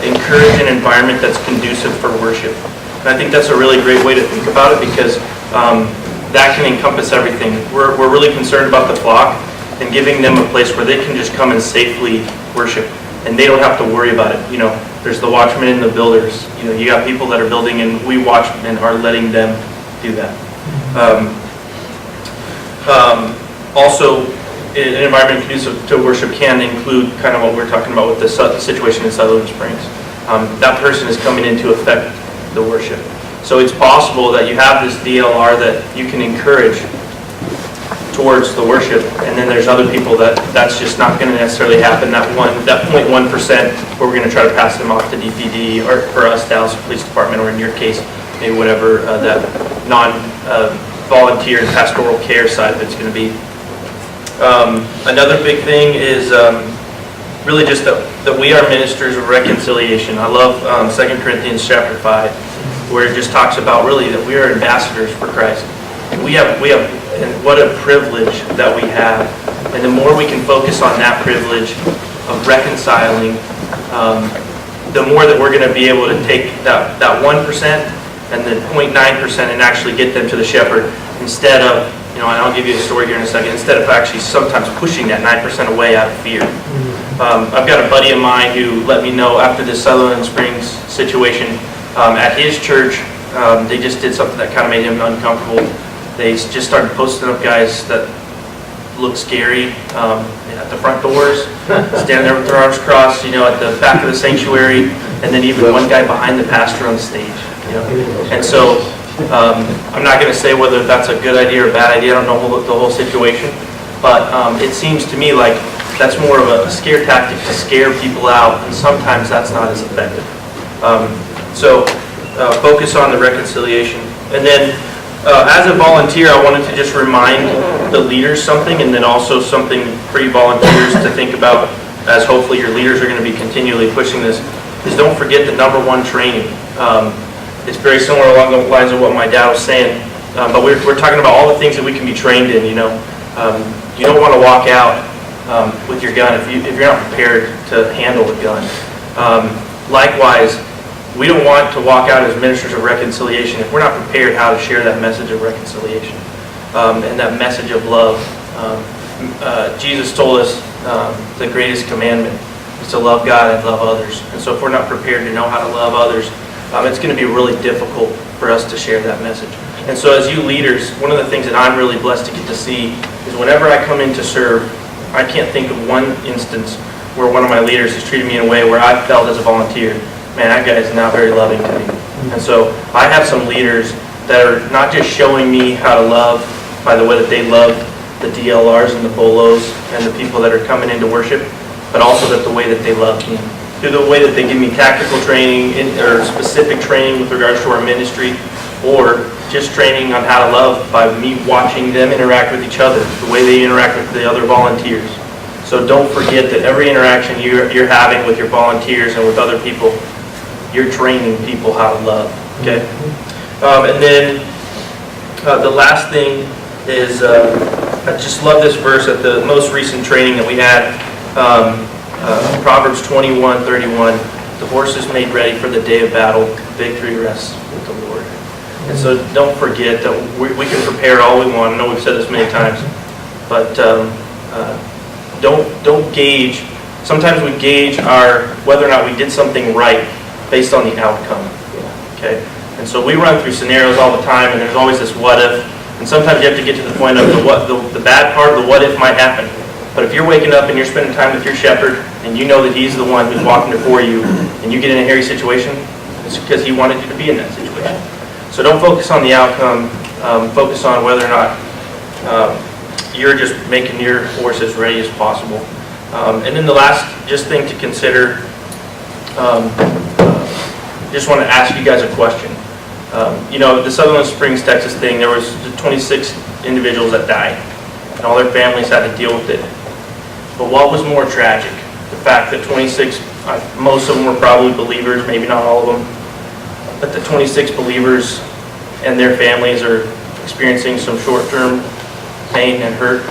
encourage an environment that's conducive for worship. And I think that's a really great way to think about it because that can encompass everything. We're really concerned about the flock and giving them a place where they can just come and safely worship. And they don't have to worry about it. You know, there's the watchmen and the builders. You know, you got people that are building and we watchmen are letting them do that. Also, an environment conducive to worship can include kind of what we're talking about with the situation in Sutherland Springs. That person is coming in to affect the worship. So it's possible that you have this DLR that you can encourage towards the worship, and then there's other people that's just not going to necessarily happen. That 0.1% where we're going to try to pass them off to DPD, or for us, Dallas Police Department, or in your case, maybe whatever that non-volunteer and pastoral care side of it's going to be. Another big thing is really just that we are ministers of reconciliation. I love 2 Corinthians chapter 5, where it just talks about really that we are ambassadors for Christ. We have, and what a privilege that we have. And the more we can focus on that privilege of reconciling, the more that we're going to be able to take that 1% and the 0.9% and actually get them to the shepherd instead of, and I'll give you a story here in a second, instead of actually sometimes pushing that 9% away out of fear. I've got a buddy of mine who let me know after the Sutherland Springs situation, at his church, they just did something that kind of made him uncomfortable. They just started posting up guys that look scary at the front doors, standing there with their arms crossed, at the back of the sanctuary, and then even one guy behind the pastor on the stage. And so I'm not going to say whether that's a good idea or a bad idea. I don't know the whole situation, but it seems to me like that's more of a scare tactic to scare people out, and sometimes that's not as effective. So focus on the reconciliation. And then as a volunteer, I wanted to just remind the leaders something, and then also something for you volunteers to think about, as hopefully your leaders are going to be continually pushing this, is don't forget the number one training. It's very similar along the lines of what my dad was saying, but we're talking about all the things that we can be trained in. You don't want to walk out with your gun if you're not prepared to handle a gun. Likewise, we don't want to walk out as ministers of reconciliation if we're not prepared how to share that message of reconciliation and that message of love. Jesus told us the greatest commandment is to love God and love others. And so if we're not prepared to know how to love others, it's going to be really difficult for us to share that message. And so as you leaders, one of the things that I'm really blessed to get to see is whenever I come in to serve, I can't think of one instance where one of my leaders has treated me in a way where I felt as a volunteer, man, that guy is not very loving to me. And so I have some leaders that are not just showing me how to love by the way that they love the DLRs and the BOLOs and the people that are coming into worship, but also that the way that they love me. Through the way that they give me tactical training or specific training with regards to our ministry, or just training on how to love by me watching them interact with each other, the way they interact with the other volunteers. So don't forget that every interaction you're having with your volunteers and with other people, you're training people how to love, okay? And then the last thing is, I just love this verse at the most recent training that we had, Proverbs 21:31, the horse is made ready for the day of battle, victory rests with the Lord. And so don't forget that we can prepare all we want. I know we've said this many times, but don't gauge. Sometimes we gauge whether or not we did something right based on the outcome. Okay, and so we run through scenarios all the time, and there's always this what if. And sometimes you have to get to the point of the bad part, the what if might happen. But if you're waking up and you're spending time with your shepherd, and you know that he's the one who's walking before you, and you get in a hairy situation, it's because he wanted you to be in that situation. So don't focus on the outcome. Focus on whether or not you're just making your force as ready as possible. And then the last thing to consider, just want to ask you guys a question. The Sutherland Springs, Texas thing, there was 26 individuals that died, and all their families had to deal with it. But what was more tragic? The fact that 26, most of them were probably believers, maybe not all of them, but the 26 believers and their families are experiencing some short-term pain and hurt,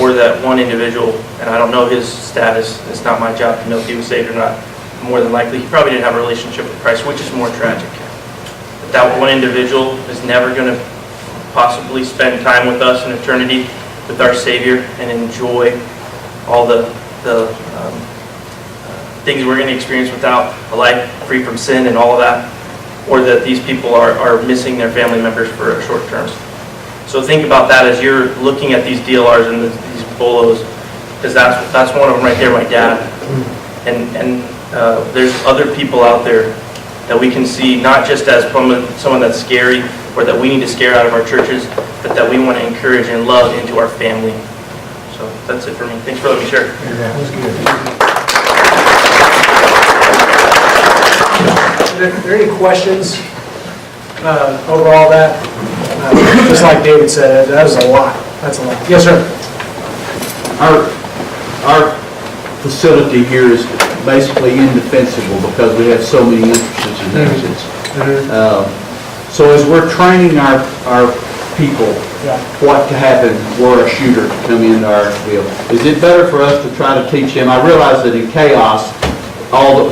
or that one individual, and I don't know his status, it's not my job to know if he was saved or not, more than likely he probably didn't have a relationship with Christ, which is more tragic. But that one individual is never going to possibly spend time with us in eternity with our Savior and enjoy all the things we're going to experience without a life free from sin and all of that, or that these people are missing their family members for a short term. So think about that as you're looking at these DLRs and these BOLOs, because that's one of them right there, my dad. And there's other people out there that we can see not just as someone that's scary or that we need to scare out of our churches, but that we want to encourage and love into our family. So that's it for me. Thanks for letting me share. Are there any questions over all that? Just like David said, that was a lot. That's a lot. Yes, sir. Our facility here is basically indefensible because we have so many entrances and exits. So as we're training our people what to happen were a shooter to come into our field, is it better for us to try to teach them? I realize that in chaos,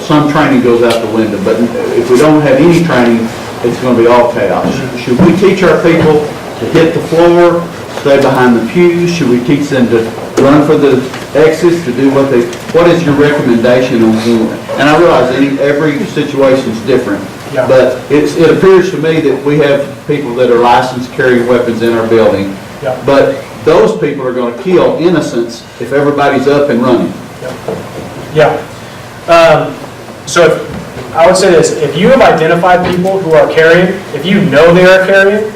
some training goes out the window, but if we don't have any training, it's going to be all chaos. Should we teach our people to hit the floor, stay behind the pews? Should we teach them to run for the exits, to do what is your recommendation on doing? And I realize every situation is different, but it appears to me that we have people that are licensed carrying weapons in our building, but those people are going to kill innocents if everybody's up and running. So I would say this, if you have identified people who are carrying, if you know they are carrying,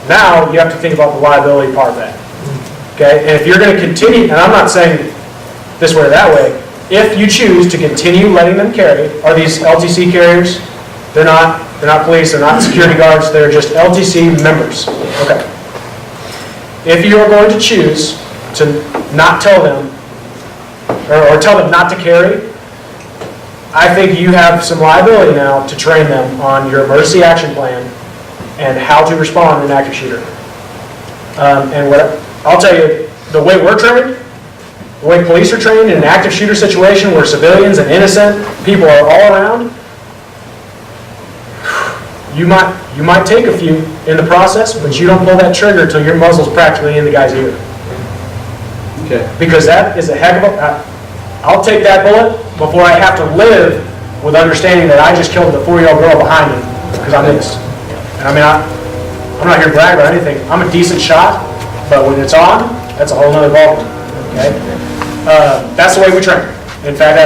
now you have to think about the liability part of that. Okay, and if you're going to continue, and I'm not saying this way or that way. If you choose to continue letting them carry, are these LTC carriers? They're not police, they're not security guards, they're just LTC members. Okay. If you are going to choose to not tell them, or tell them not to carry, I think you have some liability now to train them on your emergency action plan and how to respond in an active shooter. And what I'll tell you, the way we're trained, the way police are trained in an active shooter situation where civilians and innocent people are all around, you might take a few in the process, but you don't pull that trigger until your muzzle's practically in the guy's ear. Okay. Because that is a heck of a... I'll take that bullet before I have to live with understanding that I just killed the 4-year-old girl behind me because I missed. And I mean, I'm not here to brag or anything. I'm a decent shot, but when it's on, that's a whole nother ballgame. Okay? That's the way we train. In fact,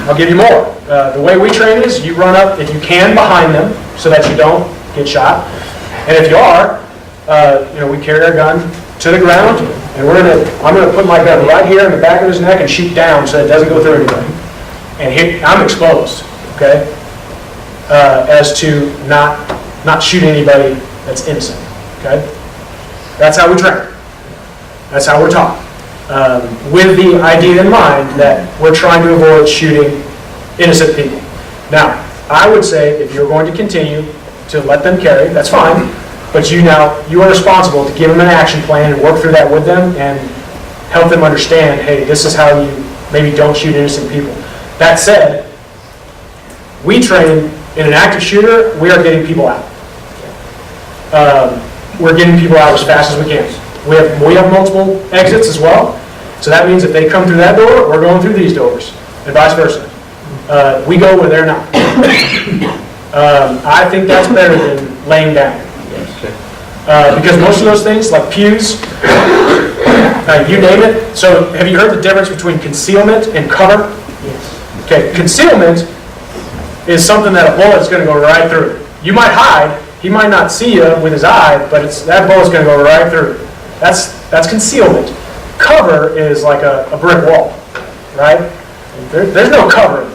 I'll give you more. The way we train is you run up, if you can, behind them so that you don't get shot. And if you are, we carry our gun to the ground, and I'm going to put my gun right here in the back of his neck and shoot down so it doesn't go through anybody. And here, I'm exposed, okay, as to not shoot anybody that's innocent, okay? That's how we train. That's how we're taught. With the idea in mind that we're trying to avoid shooting innocent people. Now, I would say if you're going to continue to let them carry, that's fine, but you are responsible to give them an action plan and work through that with them and help them understand, hey, this is how you maybe don't shoot innocent people. That said, we train in an active shooter, we are getting people out. We're getting people out as fast as we can. We have multiple exits as well, so that means if they come through that door, we're going through these doors, and vice versa. We go where they're not. I think that's better than laying down. Because most of those things, like pews, you name it. So have you heard the difference between concealment and cover? Yes. Okay, concealment is something that a bullet's going to go right through. You might hide, he might not see you with his eye, but that bullet's going to go right through. That's concealment. Cover is like a brick wall, right? There's no cover.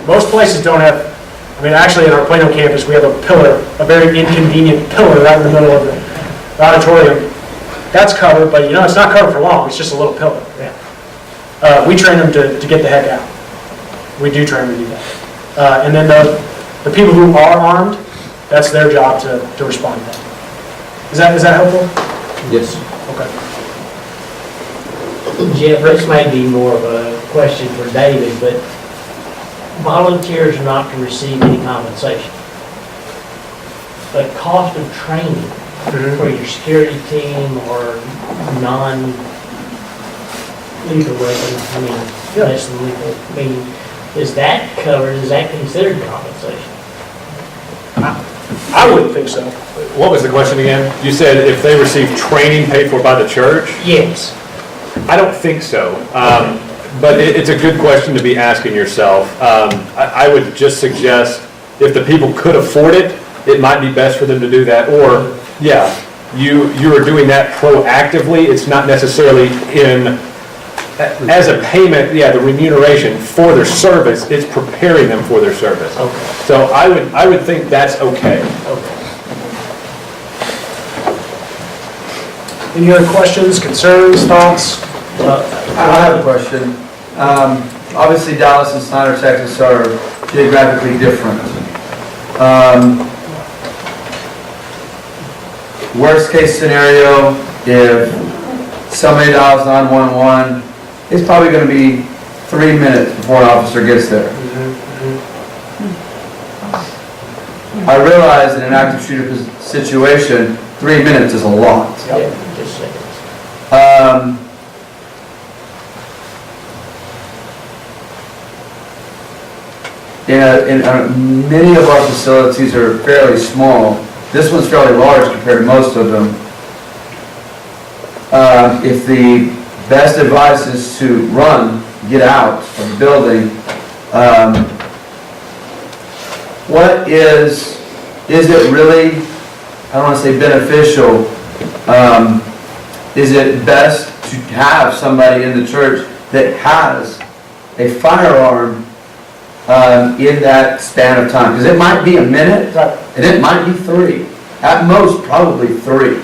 Most places don't have. I mean, actually, in our Plano campus, we have a pillar, a very inconvenient pillar right in the middle of the auditorium. That's covered, but it's not covered for long. It's just a little pillar. We train them to get the heck out. We do train them to do that. And then the people who are armed, that's their job to respond to that. Is that helpful? Yes. Okay. Jeff, this may be more of a question for David, but volunteers are not to receive any compensation. But cost of training for your security team or non-lethal weapons, less than lethal, is that covered, is that considered compensation? I wouldn't think so. What was the question again? You said if they receive training paid for by the church? Yes. I don't think so. But it's a good question to be asking yourself. I would just suggest if the people could afford it, it might be best for them to do that. Or, you are doing that proactively. It's not necessarily as a payment, the remuneration for their service. It's preparing them for their service. Okay. So I would think that's okay. Any other questions, concerns, thoughts? I have a question. Obviously, Dallas and Snyder, Texas are geographically different. Worst case scenario, if somebody dials 911, it's probably going to be 3 minutes before an officer gets there. I realize in an active shooter situation, 3 minutes is a lot. Yeah, just seconds. Many of our facilities are fairly small. This one's fairly large compared to most of them. If the best advice is to run, get out of the building, is it really, I don't want to say beneficial, is it best to have somebody in the church that has a firearm in that span of time? Because it might be a minute, Right. and it might be 3. At most, probably 3.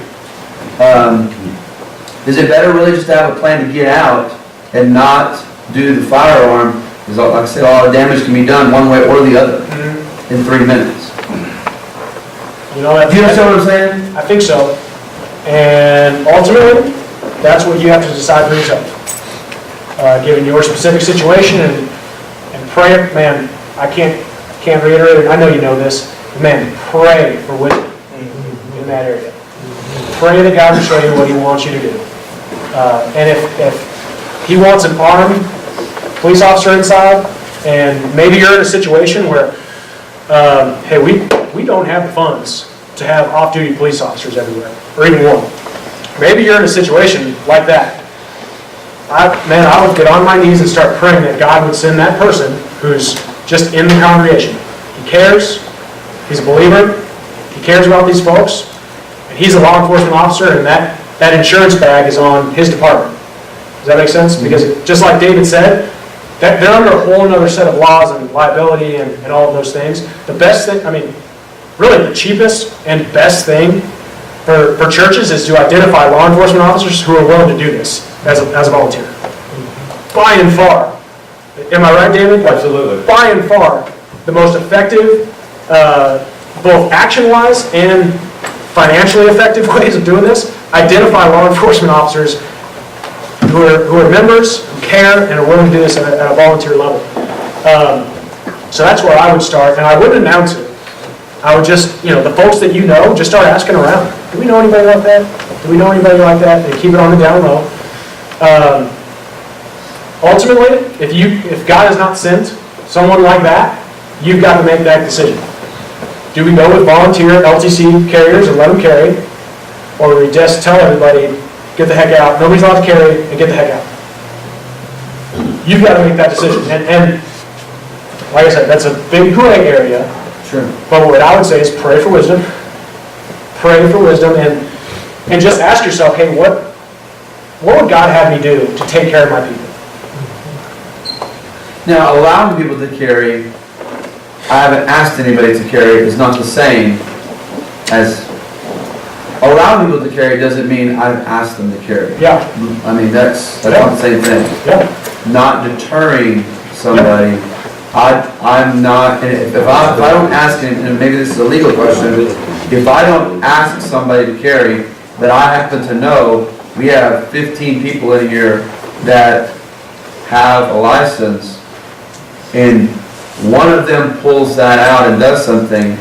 Is it better really just to have a plan to get out and not do the firearm? Because like I said, all the damage can be done one way or the other in 3 minutes. You know, Do you understand what I'm saying? I think so. And ultimately, that's what you have to decide for yourself. Given your specific situation and pray, man, I can't reiterate it, I know you know this, man, pray for wisdom in that area. Pray that God will show you what He wants you to do. And if He wants an armed police officer inside, and maybe you're in a situation where, hey, we don't have the funds to have off-duty police officers everywhere, or even one. Maybe you're in a situation like that. I would get on my knees and start praying that God would send that person who's just in the congregation. He cares, he's a believer, he cares about these folks, and he's a law enforcement officer, and that insurance bag is on his department. Does that make sense? Because just like David said, they're under a whole other set of laws and liability and all of those things. The best thing, really the cheapest and best thing for churches is to identify law enforcement officers who are willing to do this as a volunteer. By and far. Am I right, David? Absolutely. By and far, the most effective, both action-wise and financially effective ways of doing this, identify law enforcement officers who are members, who care, and are willing to do this at a volunteer level. So that's where I would start, and I wouldn't announce it. I would just, the folks that you know, just start asking around. Do we know anybody like that? Do we know anybody like that? And keep it on the down low. Ultimately, if God has not sent someone like that, you've got to make that decision. Do we go with volunteer LTC carriers and let them carry? Or do we just tell everybody, get the heck out, nobody's allowed to carry, and get the heck out? You've got to make that decision. And like I said, that's a big gray area. Sure. But what I would say is pray for wisdom. Pray for wisdom and just ask yourself, hey, what would God have me do to take care of my people? Now, allowing people to carry, I haven't asked anybody to carry, is not the same as allowing people to carry doesn't mean I've asked them to carry. Yeah. That's not the same thing. Yeah. Not deterring somebody. I'm not, and if I don't ask him, and maybe this is a legal question, if I don't ask somebody to carry, that I happen to know, we have 15 people in here that have a license, and one of them pulls that out and does something,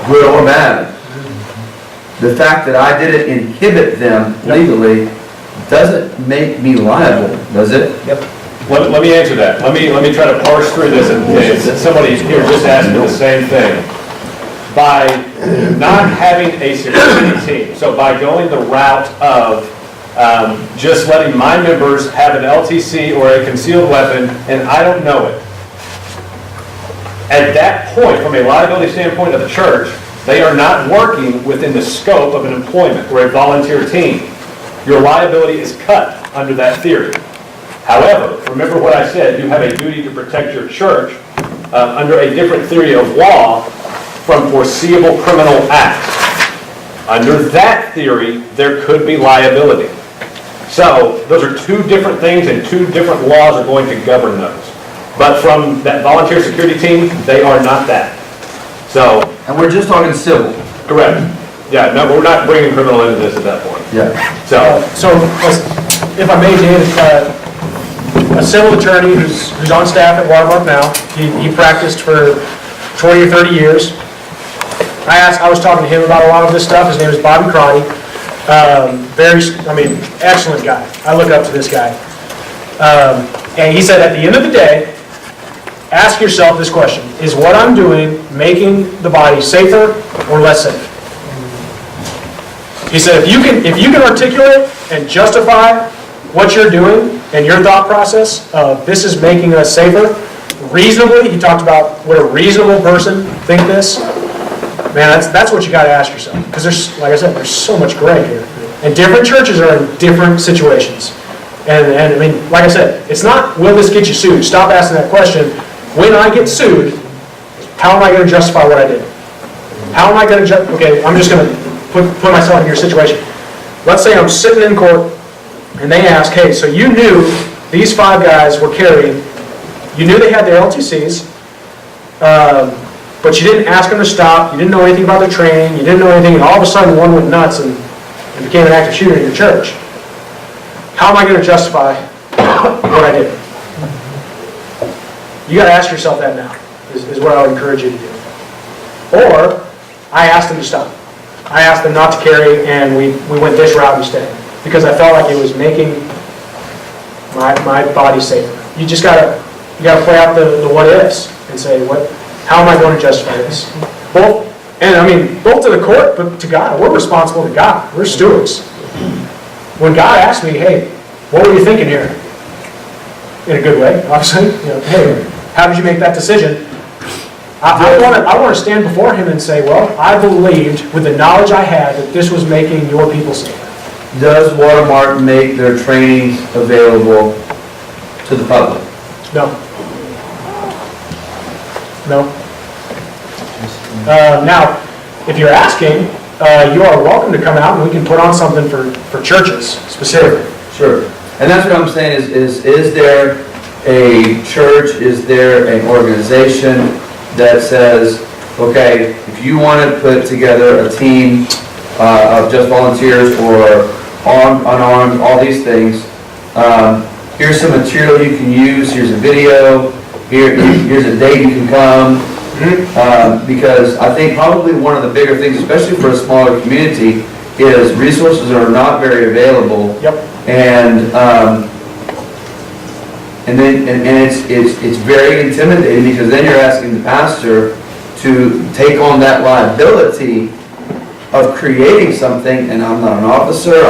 good or bad. The fact that I didn't inhibit them legally doesn't make me liable, does it? Yep. Let me answer that. Let me try to parse through this, and somebody here just asked me the same thing. By not having a security team, so by going the route of just letting my members have an LTC or a concealed weapon, and I don't know it. At that point, from a liability standpoint of the church, they are not working within the scope of an employment or a volunteer team. Your liability is cut under that theory. However, remember what I said, you have a duty to protect your church under a different theory of law from foreseeable criminal acts. Under that theory, there could be liability. So, those are two different things, and two different laws are going to govern those. But from that volunteer security team, they are not that. So. And we're just talking civil. Correct. Yeah, no, we're not bringing criminal into this at that point. Yeah. So if I may, David, a civil attorney who's on staff at Watermark now, he practiced for 20 or 30 years. I was talking to him about a lot of this stuff. His name is Bobby Crotty. Excellent guy. I look up to this guy. And he said, at the end of the day, ask yourself this question: is what I'm doing making the body safer or less safe? He said, if you can articulate and justify what you're doing and your thought process of this is making us safer, reasonably, he talked about would a reasonable person think this? Man, that's what you got to ask yourself, because there's, like I said, there's so much gray here. And different churches are in different situations. And I mean, like I said, it's not, will this get you sued? Stop asking that question. When I get sued, how am I going to justify what I did? How am I going to, okay, I'm just going to put myself in your situation. Let's say I'm sitting in court and they ask, hey, so you knew these 5 guys were carrying, you knew they had their LTCs, but you didn't ask them to stop, you didn't know anything about their training, you didn't know anything, and all of a sudden one went nuts and became an active shooter in your church. How am I going to justify what I did? You got to ask yourself that now, is what I would encourage you to do. Or, I asked them to stop. I asked them not to carry, and we went this route instead, because I felt like it was making my body safer. You just got to play out the what ifs and say, how am I going to justify this? Both to the court, but to God. We're responsible to God. We're stewards. When God asked me, hey, what were you thinking here? In a good way, obviously. Hey, how did you make that decision? I want to stand before him and say, well, I believed with the knowledge I had that this was making your people safer. Does Watermark make their trainings available to the public? No. No. Now, if you're asking, you are welcome to come out and we can put on something for churches specifically. Sure. And that's what I'm saying is there a church, is there an organization that says, okay, if you want to put together a team of just volunteers or armed, unarmed, all these things, here's some material you can use, here's a video, here's a date you can come. Because I think probably one of the bigger things, especially for a smaller community, is resources are not very available. Yep. And it's very intimidating, because then you're asking the pastor to take on that liability of creating something, and I'm not an officer,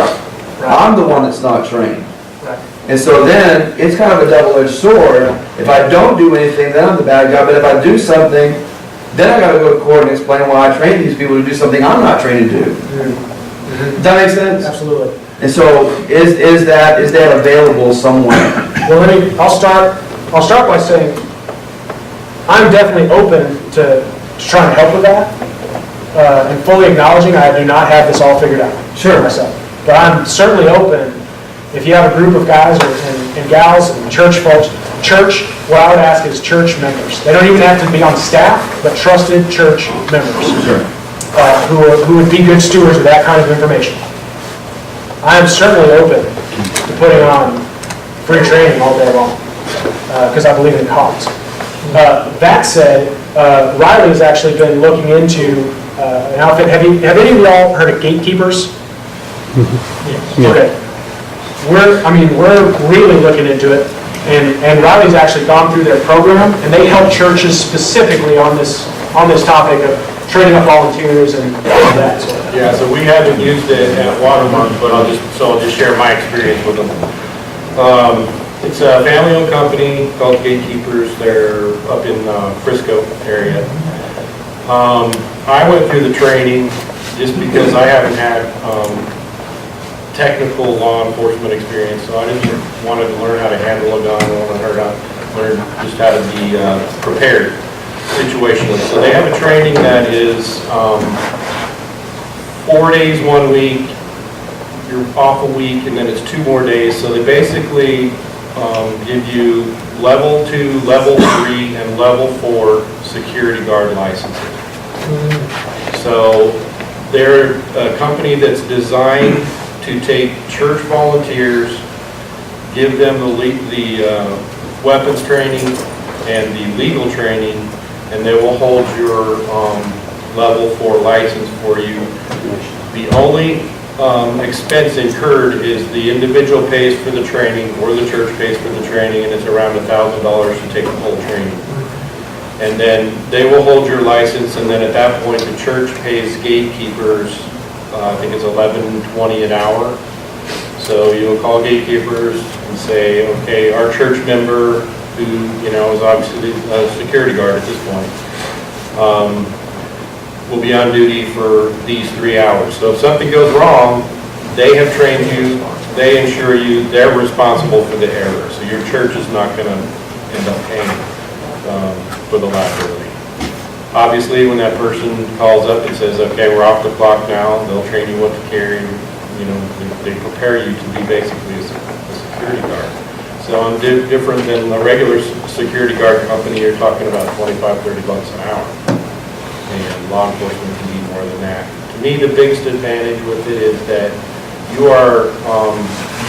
I'm the one that's not trained. Right. And so then, it's kind of a double-edged sword. If I don't do anything, then I'm the bad guy, but if I do something, then I gotta go to court and explain why I trained these people to do something I'm not trained to do. Does that make sense? Absolutely. And so, is that available somewhere? Well, I'll start by saying, I'm definitely open to trying to help with that, and fully acknowledging I do not have this all figured out. Sure. Myself. But I'm certainly open, if you have a group of guys and gals and church folks, what I would ask is church members. They don't even have to be on staff, but trusted church members. Sure. Who would be good stewards of that kind of information. I am certainly open to putting on free training all day long, because I believe in cause. That said, Riley has actually been looking into an outfit. Have any of y'all heard of Gatekeepers? Yes. Okay. We're really looking into it, and Riley's actually gone through their program, and they help churches specifically on this topic of training up volunteers and all that sort of thing. Yeah, so we haven't used it at Watermark, but I'll just share my experience with them. It's a family-owned company called Gatekeepers. They're up in Frisco area. I went through the training just because I haven't had technical law enforcement experience, so I just wanted to learn how to handle a gun, learn just how to be prepared situationally. So they have a training that is 4 days 1 week, you're off a week, and then it's 2 more days. So they basically give you level 2, level 3, and level 4 security guard licenses. So they're a company that's designed to take church volunteers, give them the weapons training and the legal training, and they will hold your level 4 license for you. The only expense incurred is the individual pays for the training or the church pays for the training, and it's around $1,000 to take the whole training. And then they will hold your license, and then at that point the church pays Gatekeepers, I think it's $11.20 an hour. So you'll call Gatekeepers and say, okay, our church member, who is obviously a security guard at this point, will be on duty for these 3 hours. So if something goes wrong, They have trained you, they insure you, they're responsible for the error. So your church is not going to end up paying for the liability. Obviously, when that person calls up and says, okay, we're off the clock now, they'll train you what to carry, you know, they prepare you to be basically a security guard. So I'm different than a regular security guard company, you're talking about $25, $30 an hour. And law enforcement can be more than that. To me, the biggest advantage with it is that you are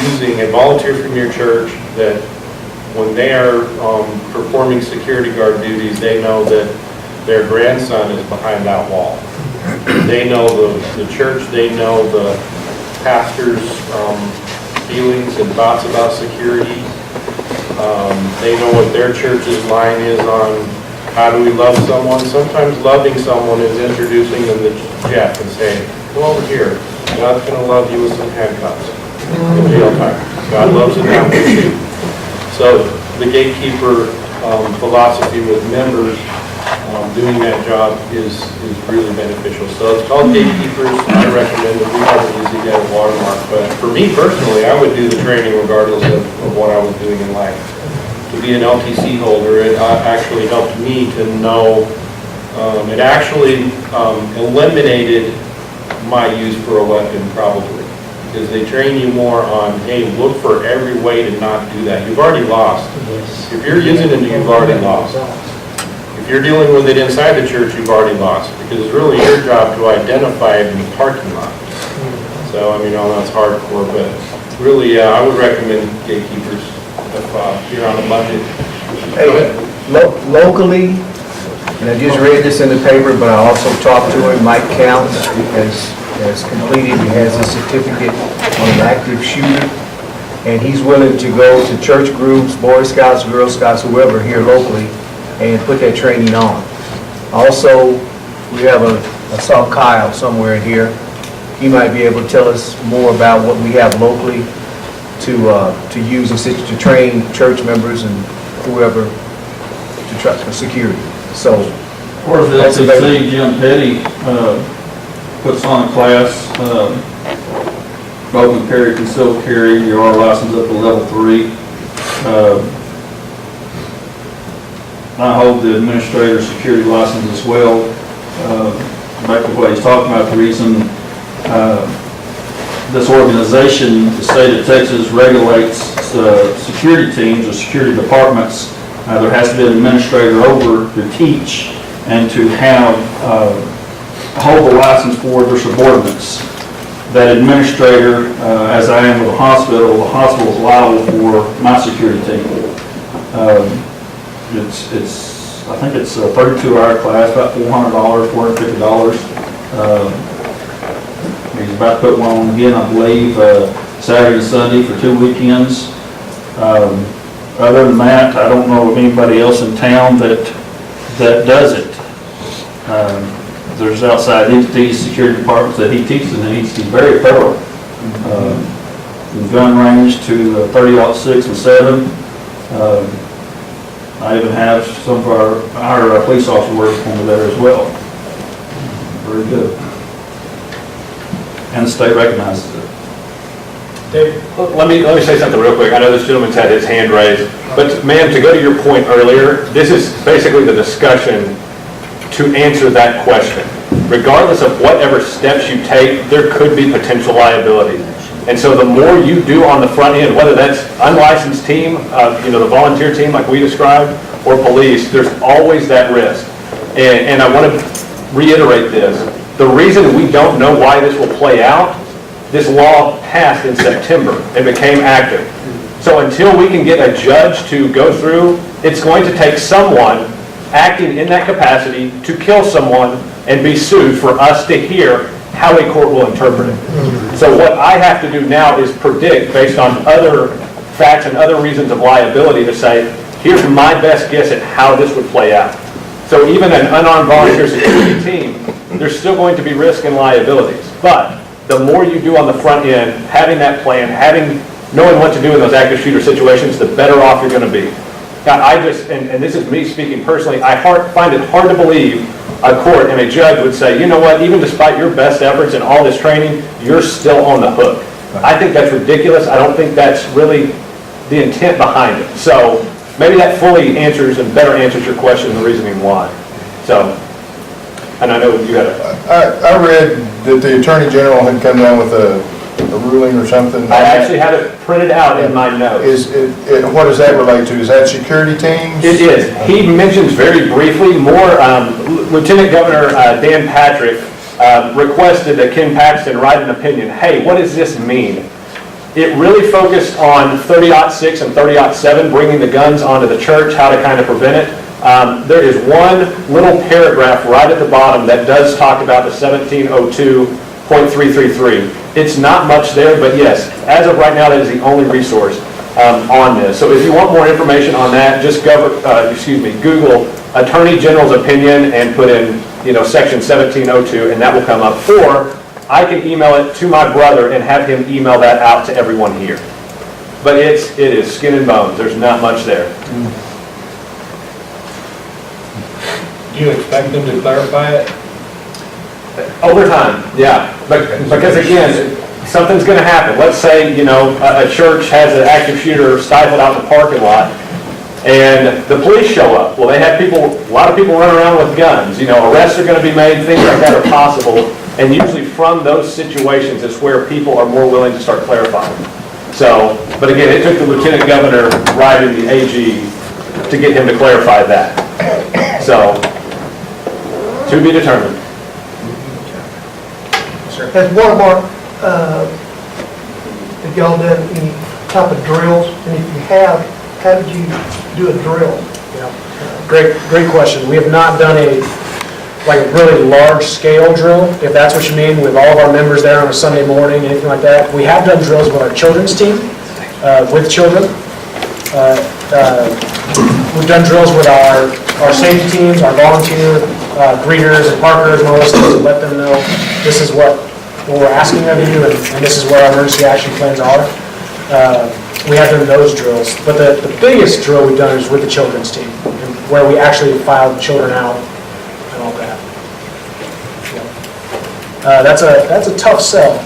using a volunteer from your church that when they are performing security guard duties, they know that their grandson is behind that wall. They know the church, they know the pastor's feelings and thoughts about security. They know what their church's line is on how do we love someone. Sometimes loving someone is introducing them to Jeff and saying, come over here, God's going to love you with some handcuffs in jail time. God loves it now too. So the gatekeeper philosophy with members doing that job is really beneficial. So it's called Gatekeepers. I recommend it. We haven't used it yet at Watermark, but for me personally, I would do the training regardless of what I was doing in life. To be an LTC holder, it actually helped me to know, it actually eliminated my use for a weapon probably, because they train you more on, hey, look for every way to not do that. You've already lost. If you're using it, you've already lost. If you're dealing with it inside the church, you've already lost, because it's really your job to identify it in the parking lot. So, I mean, that's hardcore, but really, I would recommend Gatekeepers if you're on a budget. Hey, locally, and I just read this in the paper, but I also talked to him, Mike Counts has completed, he has a certificate on an active shooter, and he's willing to go to church groups, Boy Scouts, Girl Scouts, whoever here locally, and put that training on. Also, we have I saw Kyle somewhere in here. He might be able to tell us more about what we have locally to use to train church members and whoever to try for security. So, Or the that's LTC, Jim Petty puts on a class, open carry, concealed carry, your R license up to level 3. I hold the administrator security license as well. Back to what he's talking about, the reason this organization, the state of Texas, regulates security teams or security departments. There has to be an administrator over to teach and to have hold the license for their subordinates. That administrator, as I am with the hospital is liable for my security team. I think it's a 32-hour class, about $400, $450. He's about to put one on again, I believe, Saturday and Sunday for 2 weekends. Other than that, I don't know of anybody else in town that does it. There's outside entities, security departments that he teaches, and he's very thorough. From gun range to 30-06 and 7. I even have some of our police officers working under there as well. Very good. And the state recognizes it. Dave, let me say something real quick. I know this gentleman's had his hand raised, but ma'am, to go to your point earlier, this is basically the discussion to answer that question. Regardless of whatever steps you take, there could be potential liability. And so the more you do on the front end, whether that's unlicensed team, the volunteer team like we described, or police, there's always that risk. And I want to reiterate this. The reason we don't know why this will play out, this law passed in September and became active. So until we can get a judge to go through, it's going to take someone acting in that capacity to kill someone and be sued for us to hear how a court will interpret it. So what I have to do now is predict based on other facts and other reasons of liability to say, here's my best guess at how this would play out. So even an unarmed volunteer security team, there's still going to be risk and liabilities. But the more you do on the front end, having that plan, knowing what to do in those active shooter situations, the better off you're going to be. Now, and this is me speaking personally, I find it hard to believe a court and a judge would say, you know what, even despite your best efforts and all this training, you're still on the hook. I think that's ridiculous. I don't think that's really the intent behind it. So maybe that fully answers and better answers your question and the reasoning why. So, and I know you had a... I read that the Attorney General had come down with a ruling or something. I actually have it printed out in my notes. What does that relate to? Is that security teams? It is. He mentions very briefly more, Lieutenant Governor Dan Patrick requested that Ken Paxton write an opinion. Hey, what does this mean? It really focused on 30-06 and 30-07, bringing the guns onto the church, how to kind of prevent it. There is one little paragraph right at the bottom that does talk about the 1702.333. It's not much there, but yes, as of right now, that is the only resource on this. So if you want more information on that, just Google Attorney General's opinion and put in, section 1702, and that will come up. Or I can email it to my brother and have him email that out to everyone here. But it is skin and bones. There's not much there. Do you expect them to clarify it? Over time, yeah. Because again, something's going to happen. Let's say, a church has an active shooter stifled out in the parking lot, and the police show up. Well, they have a lot of people running around with guns. Arrests are going to be made, things like that are possible. And usually from those situations is where people are more willing to start clarifying. So, but again, it took the Lieutenant Governor writing the AG to get him to clarify that. So, to be determined. Has Watermark, have y'all done any type of drills? And if you have, how did you do a drill? Great question. We have not done a really large scale drill, if that's what you mean, with all of our members there on a Sunday morning, anything like that. We have done drills with our children's team, with children. We've done drills with our safety teams, our volunteer greeters and parkers and all those things to let them know this is what we're asking of you and this is what our emergency action plans are. We have done those drills. But the biggest drill we've done is with the children's team, where we actually filed children out and all that. That's a tough sell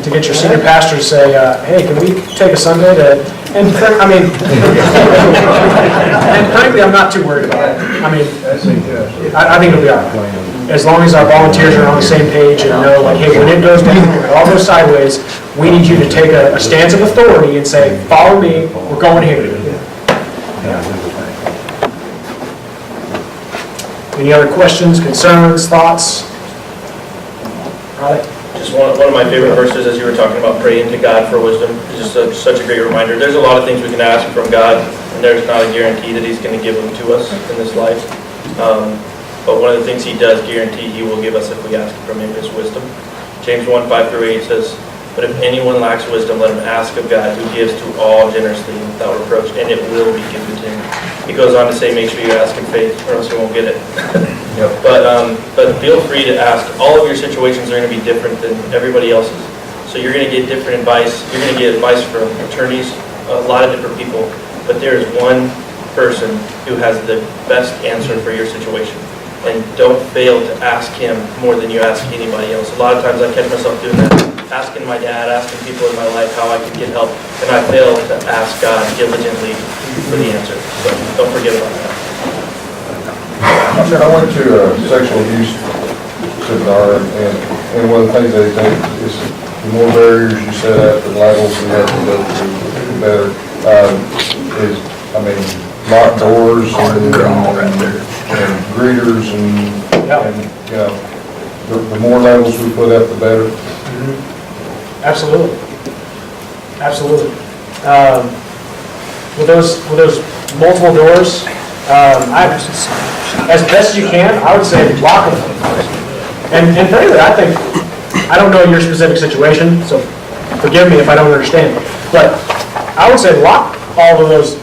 to get your senior pastor to say, hey, can we take a Sunday to, and frankly, I'm not too worried about it. I think it'll be all right. As long as our volunteers are on the same page and know, hey, when it goes down, when it all goes sideways, we need you to take a stance of authority and say, follow me, we're going here. Any other questions, concerns, thoughts? Right. Just one of my favorite verses as you were talking about praying to God for wisdom. It's just such a great reminder. There's a lot of things we can ask from God, and there's not a guarantee that He's going to give them to us in this life. But one of the things He does guarantee He will give us if we ask from Him is wisdom. James 1:5-8 says, "But if anyone lacks wisdom, let him ask of God, who gives to all generously and without reproach, and it will be given to him." He goes on to say, make sure you ask in faith, or else you won't get it. But feel free to ask. All of your situations are going to be different than everybody else's. So you're going to get different advice. You're going to get advice from attorneys, a lot of different people. But there is one person who has the best answer for your situation. And don't fail to ask him more than you ask anybody else. A lot of times I catch myself doing that, asking my dad, asking people in my life how I can get help, and I fail to ask God diligently for the answer. So don't forget about that. I went to a sexual abuse seminar, and one of the things they think is the more barriers you set up, the levels you have to go through, the better. Locked doors and greeters and the more levels we put up, the better. Absolutely. With those multiple doors, as best you can, I would say lock them. And frankly, I don't know your specific situation, so forgive me if I don't understand. But I would say lock all of those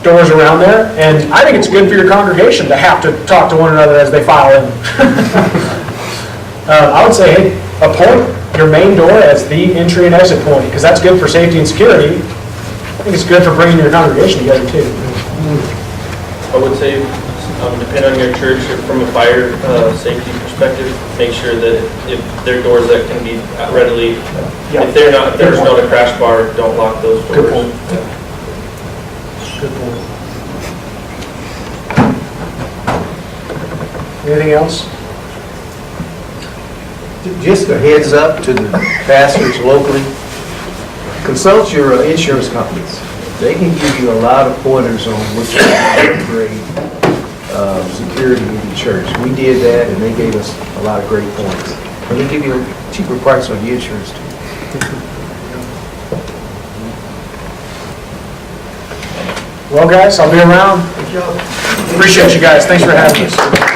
doors around there, and I think it's good for your congregation to have to talk to one another as they file in. I would say, hey, appoint your main door as the entry and exit point, because that's good for safety and security. I think it's good for bringing your congregation together too. I would say depend on your church or from a fire safety perspective, make sure that if there are doors that can be readily, if there's not a crash bar, don't lock those doors. Good point. Good point. Anything else? Just a heads up to the pastors locally, consult your insurance companies. They can give you a lot of pointers on which to upgrade security in the church. We did that, and they gave us a lot of great points. And they give you a cheaper price on the insurance too. Well, guys, I'll be around. Appreciate you guys. Thanks for having us.